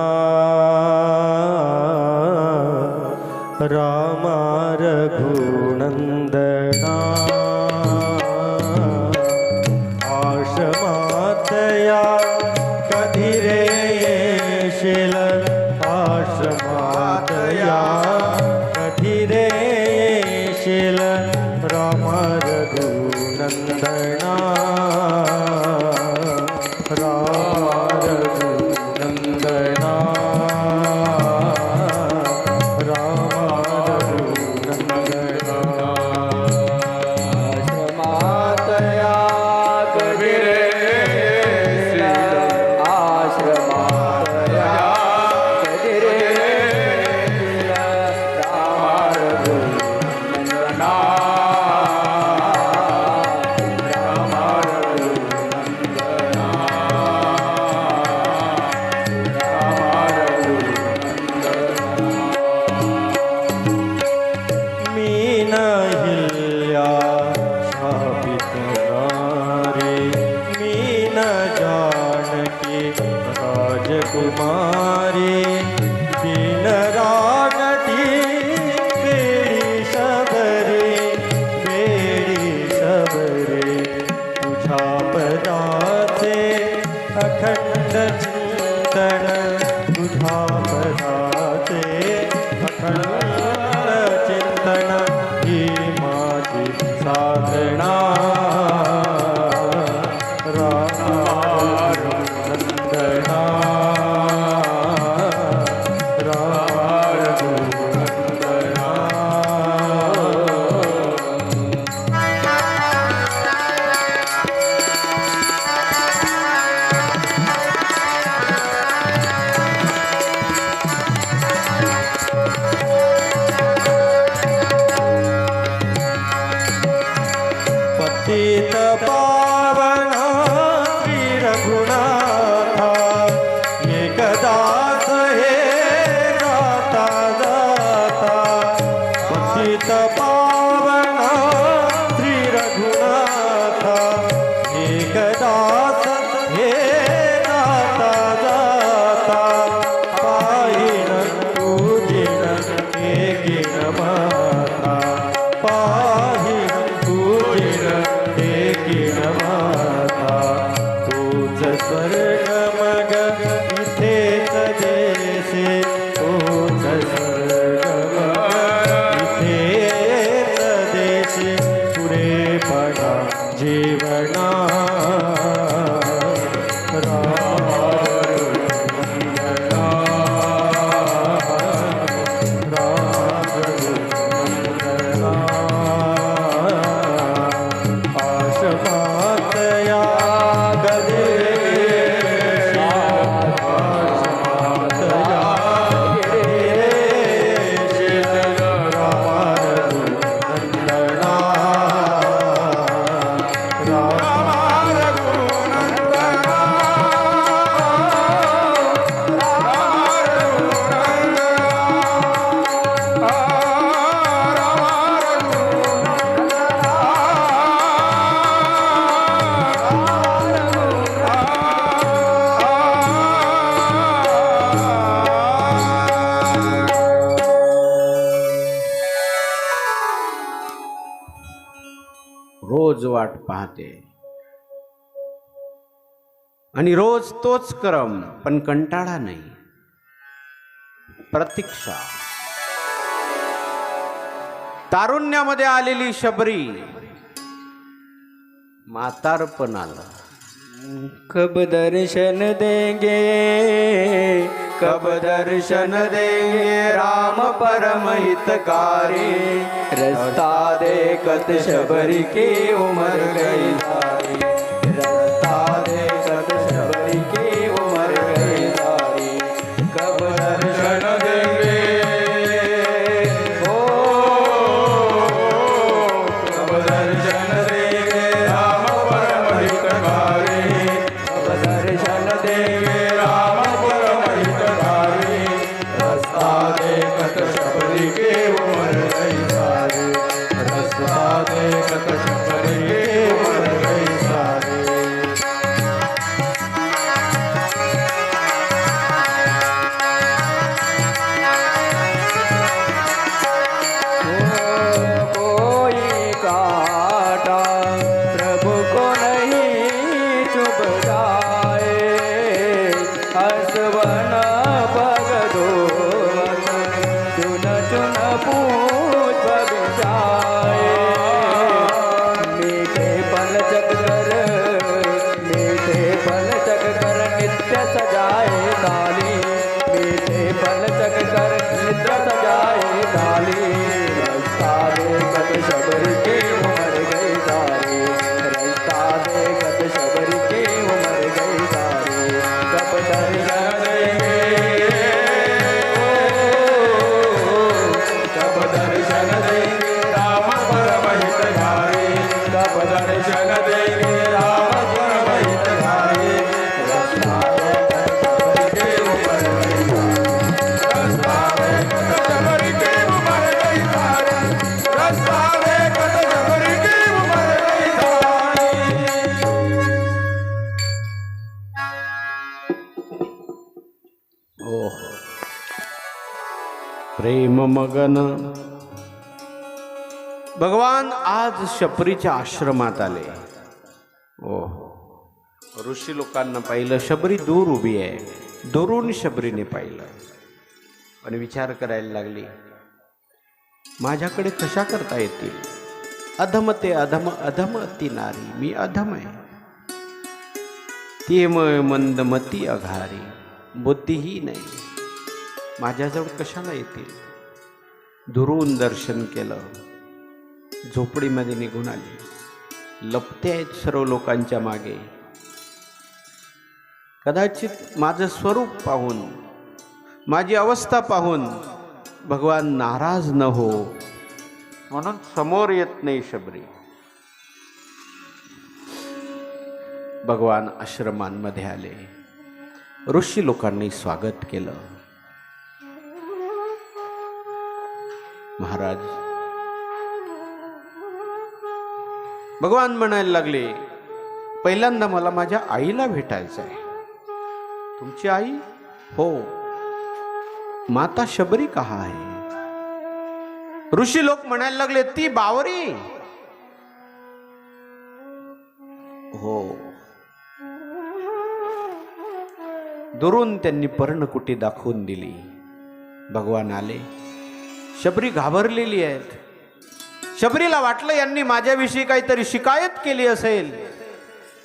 E: रामा रघुनंदना आश्रमातया कधी रे येशील आश्रमातया कधी रे येशील रामा रघुनंदना रामा रघुनंदना रामा रघुनंदना
D: आश्रमातया कबीरे आश्रमातया कबीरे
A: रोज वाट पाहते आणि रोज तोच क्रम, पण कंटाळा नाही, प्रतीक्षा. तारुण्यामध्ये आलेली शबरी म्हातारपण आलं.
D: कब दर्शन देंगे,
A: कब दर्शन देंगे राम परम हितकारी,
D: रास्ता देखत शबरी की उम्र गई सारी, रास्ता देखत शबरी की उम्र गई सारी. कब दर्शन देंगे, ओ
B: कब दर्शन देंगे राम परम हितकारी,
D: कब दर्शन देंगे
B: राम परम हितकारी, रास्ता देखत शबरी की उम्र गई सारी, रास्ता देखत शबरी की उम्र गई सारी.
D: कोई काटा प्रभु को नहीं चुभ जाए, हसवन पग धोवन चुन चुन पूछ पग जाए. मीठे पल जग कर, मीठे पल जग कर नित्य सजाए काली, मीठे पल जग कर नित्य सजाए काली. रास्ता देखत शबरी की उम्र गई सारी, रास्ता देखत शबरी की उम्र गई सारी. कब दर्शन देंगे,
B: कब दर्शन देंगे राम परम हितकारी, कब दर्शन देंगे राम परम हितकारी, रास्ता देखत शबरी की उम्र गई सारी, रास्ता देखत शबरी की उम्र गई सारी, रास्ता देखत शबरी की उम्र गई सारी.
A: ओह, प्रेम मगन भगवान आज शबरीच्या आश्रमात आले. ओह, ऋषी लोकांना पाहिलं, शबरी दूर उभी आहे. दुरून शबरीने पाहिलं आणि विचार करायला लागली, माझ्याकडे कशा करता येतील? अधम ते अधम, अधम ती नारी, मी अधम आहे. ती मंदमती अघारी, बुद्धीही नाही, माझ्याजवळ कशाला येतील? दुरून दर्शन केलं, झोपडीमध्ये निघून आली. लपते आहेत सर्व लोकांच्या मागे. कदाचित माझं स्वरूप पाहून, माझी अवस्था पाहून भगवान नाराज न हो म्हणून समोर येत नाही शबरी. भगवान आश्रमांमध्ये आले. ऋषी लोकांनी स्वागत केलं. महाराज, भगवान म्हणायला लागले, पहिल्यांदा मला माझ्या आईला भेटायचं आहे. तुमची आई? हो. माता शबरी कहा आहे? ऋषी लोक म्हणायला लागले, ती बावरी. हो. दुरून त्यांनी पर्णकुटी दाखवून दिली. भगवान आले. शबरी घाबरलेली आहेत. शबरीला वाटलं यांनी माझ्याविषयी काहीतरी शिकायत केली असेल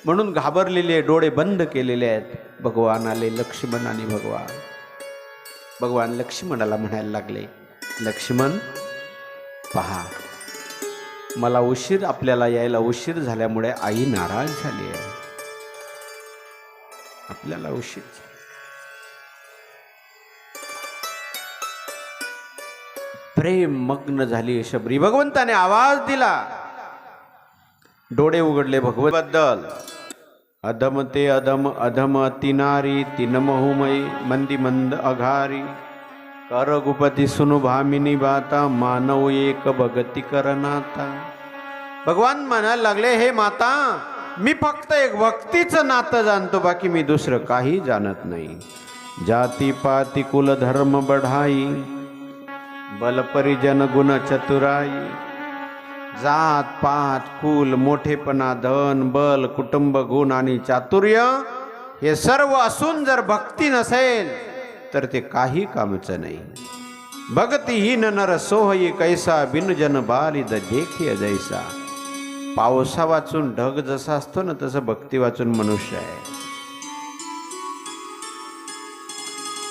A: म्हणून घाबरलेले, डोळे बंद केलेले आहेत. भगवान आले. लक्ष्मण आणि भगवान लक्ष्मणाला म्हणायला लागले, लक्ष्मण पहा, मला आपल्याला यायला उशीर झाल्यामुळे आई नाराज झाली आहे. आपल्याला उशीर झाला. प्रेम मग्न झाली शबरी. भगवंताने आवाज दिला. डोळे उघडले भगवंताबद्दल. अधम ते अधम, अधम अति नारी, तीन महुमयी मंदी मंद अघारी, कर गुपती सुनु भामिनी बाता, मानव एक भगती करनाता. भगवान म्हणायला लागले, हे माता, मी फक्त एक भक्तीचं नातं जाणतो, बाकी मी दुसरं काही जाणत नाही. जाती पाती कुल धर्म बढाई, बल परिजन गुण चतुराई, जात पात कुल मोठेपणा धन बल कुटुंब गुण आणि चातुर्य हे सर्व असून जर भक्ती नसेल तर ते काही कामचं नाही. भक्तिहीन नर सोहई कैसा बिन जन बालिद देखिय जैसा. पावसा वाचून ढग जसा असतो ना तसं भक्ती वाचून मनुष्य आहे.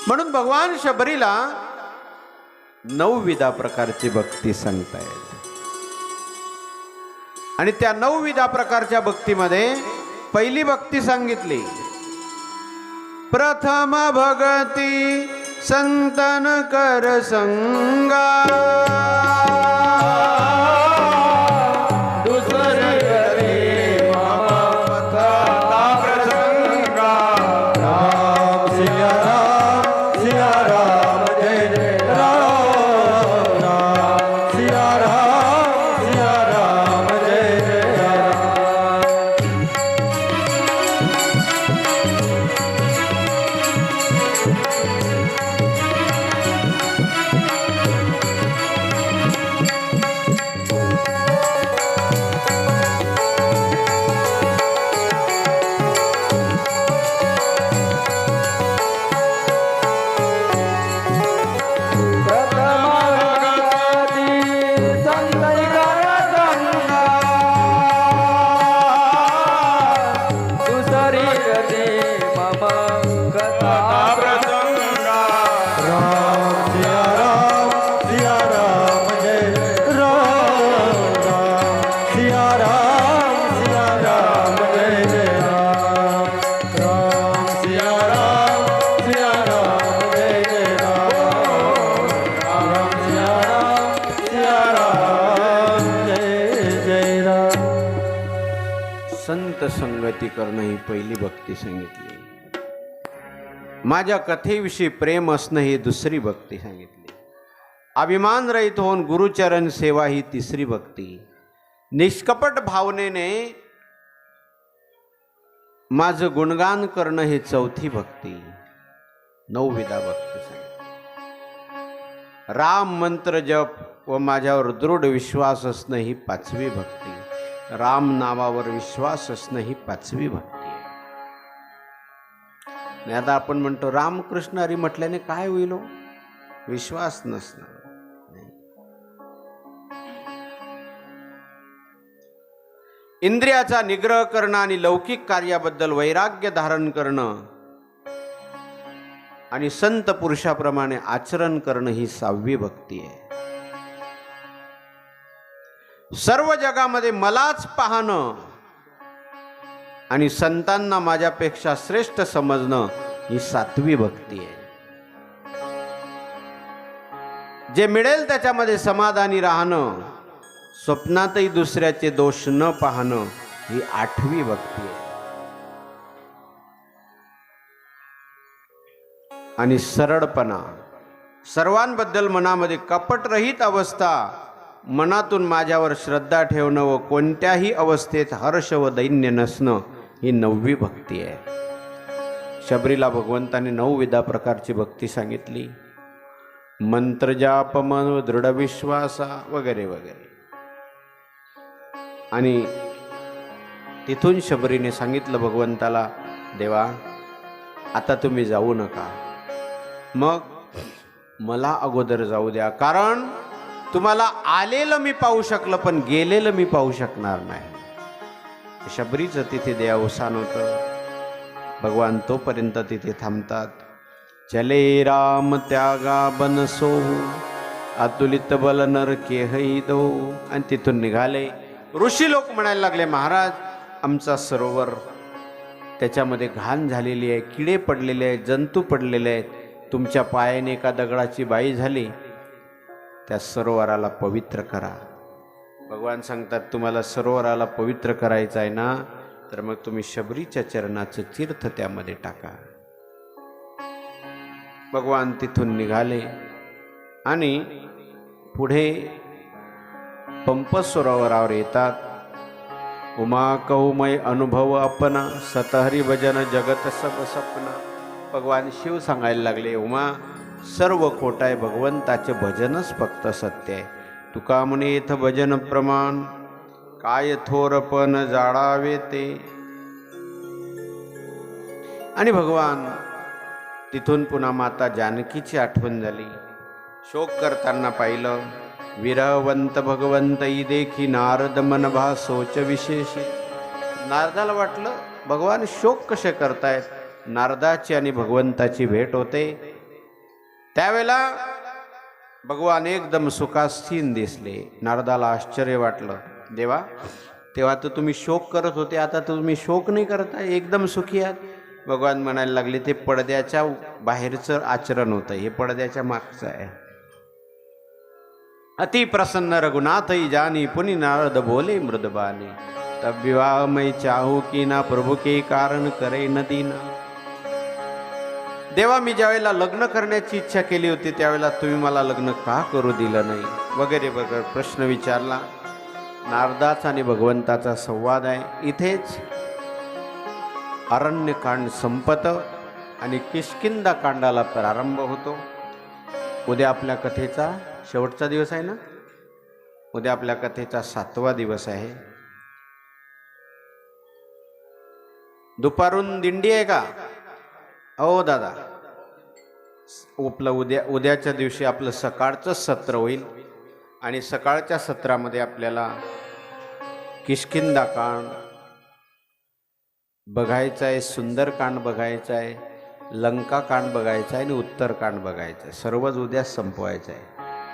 A: म्हणून भगवान शबरीला 9 प्रकारची भक्ती सांगतायत आणि त्या 9 प्रकारच्या भक्तीमध्ये पहिली भक्ती सांगितली प्रथम भगती संतन कर संगा.
D: दुसरी रे मम कथा प्रसंगा.
E: राम सिया राम जय जय राम. राम सिया राम जय जय राम.
D: प्रथम भगती संतई कर संगा. दुसरी रे मम कथा
B: प्रसंगा.
E: राम सिया राम जय जय राम. राम सिया राम जय जय राम. राम सिया राम जय जय राम. राम सिया राम जय जय राम.
A: संत संगती करणं ही पहिली भक्ती सांगितली. माझ्या कथेविषयी प्रेम असणं ही दुसरी भक्ती सांगितली. अभिमान रहित होऊन गुरुचरण सेवा ही तिसरी भक्ती. निष्कपट भावनेने माझं गुणगान करणं ही चौथी भक्ती. 9 भक्ती सांगितली. राम मंत्र जप व माझ्यावर दृढ विश्वास असणं ही 5वी भक्ती. राम नावावर विश्वास असणं ही 5वी भक्ती आहे. आणि आता आपण म्हणतो रामकृष्ण हरी म्हटल्याने काय होईल हो? विश्वास नसणं नाही. इंद्रियाचा निग्रह करणं आणि लौकिक कार्याबद्दल वैराग्य धारण करणं आणि संत पुरुषाप्रमाणे आचरण करणं ही 6वी भक्ती आहे. सर्व जगामध्ये मलाच पाहणं आणि संतांना माझ्यापेक्षा श्रेष्ठ समजणं ही 7वी भक्ती आहे. जे मिळेल त्याच्यामध्ये समाधानी राहणं, स्वप्नातही दुसऱ्याचे दोष न पाहणं ही 8वी भक्ती आहे. आणि सरळपणा, सर्वांबद्दल मनामध्ये कपटरहित अवस्था, मनातून माझ्यावर श्रद्धा ठेवणं व कोणत्याही अवस्थेत हर्ष व दैन्य नसणं ही 9वी भक्ती आहे. शबरीला भगवंताने 9 प्रकारची भक्ती सांगितली. मंत्रजाप मन दृढ विश्वासा वगैरे वगैरे. आणि तिथून शबरीने सांगितलं भगवंताला, देवा आता तुम्ही जाऊ नका, मग मला अगोदर जाऊ द्या, कारण तुम्हाला आलेलं मी पाहू शकलं पण गेलेलं मी पाहू शकणार नाही. शबरीचं तिथे देवसान होतं. भगवान तोपर्यंत तिथे थांबतात. चले राम त्यागा बन सोहू अतुलित बल नर केहई दो. आणि तिथून निघाले. ऋषी लोक म्हणायला लागले, महाराज आमचा सरोवर त्याच्यामध्ये घाण झालेली आहे, किडे पडलेले आहेत, जंतू पडलेले आहेत, तुमच्या पायाने एका दगडाची बाई झाली, त्या सरोवराला पवित्र करा. भगवान सांगतात, तुम्हाला सरोवराला पवित्र करायचं आहे ना, तर मग तुम्ही शबरीच्या चरणाचं तीर्थ त्यामध्ये टाका. भगवान तिथून निघाले आणि पुढे पंप सरोवरावर येतात. उमा कौमय अनुभव अपना सतहरी भजन जगत सब सपना. भगवान शिव सांगायला लागले, उमा सर्व खोट आहे, भगवंताचे भजनच फक्त सत्य आहे. तुका म्हणेथ भजन प्रमाण, काय थोरपण जाळावे ते. आणि भगवान तिथून पुन्हा माता जानकीची आठवण झाली. शोक करताना पाहिलं, विरहवंत भगवंतई देखी नारद मनभा सोच विशेष. नारदाला वाटलं भगवान शोक कसे करतायत. नारदाची आणि भगवंताची भेट होते. त्यावेळेला भगवान एकदम सुखासीन दिसले. नारदाला आश्चर्य वाटलं, देवा तेव्हा तर तुम्ही शोक करत होते, आता तुम्ही शोक नाही करताय, एकदम सुखी आहात. भगवान म्हणायला लागले, ते पडद्याच्या बाहेरचं आचरण होतं, हे पडद्याच्या मागचं आहे. अति प्रसन्न रघुनाथई जानी, पुनि नारद बोले मृदबानी. तब विवाह मैं चाहू की ना, प्रभु के कारण करे न दीना. देवा मी ज्यावेळेला लग्न करण्याची इच्छा केली होती त्यावेळेला तुम्ही मला लग्न का करू दिलं नाही, वगैरे वगैरे प्रश्न विचारला. नारदाचा आणि भगवंताचा संवाद आहे. इथेच अरण्यकांड संपतं आणि किष्किंधा कांडाला प्रारंभ होतो. उद्या आपल्या कथेचा शेवटचा दिवस आहे ना, उद्या आपल्या कथेचा 7वा दिवस आहे. दुपारून दिंडी आहे का? हो दादा, आपलं उद्याच्या दिवशी आपलं सकाळचं सत्र होईल आणि सकाळच्या सत्रामध्ये आपल्याला किष्किंधा कांड बघायचं आहे, सुंदरकांड बघायचं आहे, लंका कांड बघायचं आहे आणि उत्तरकांड बघायचं आहे. सर्वच उद्या संपवायचं आहे.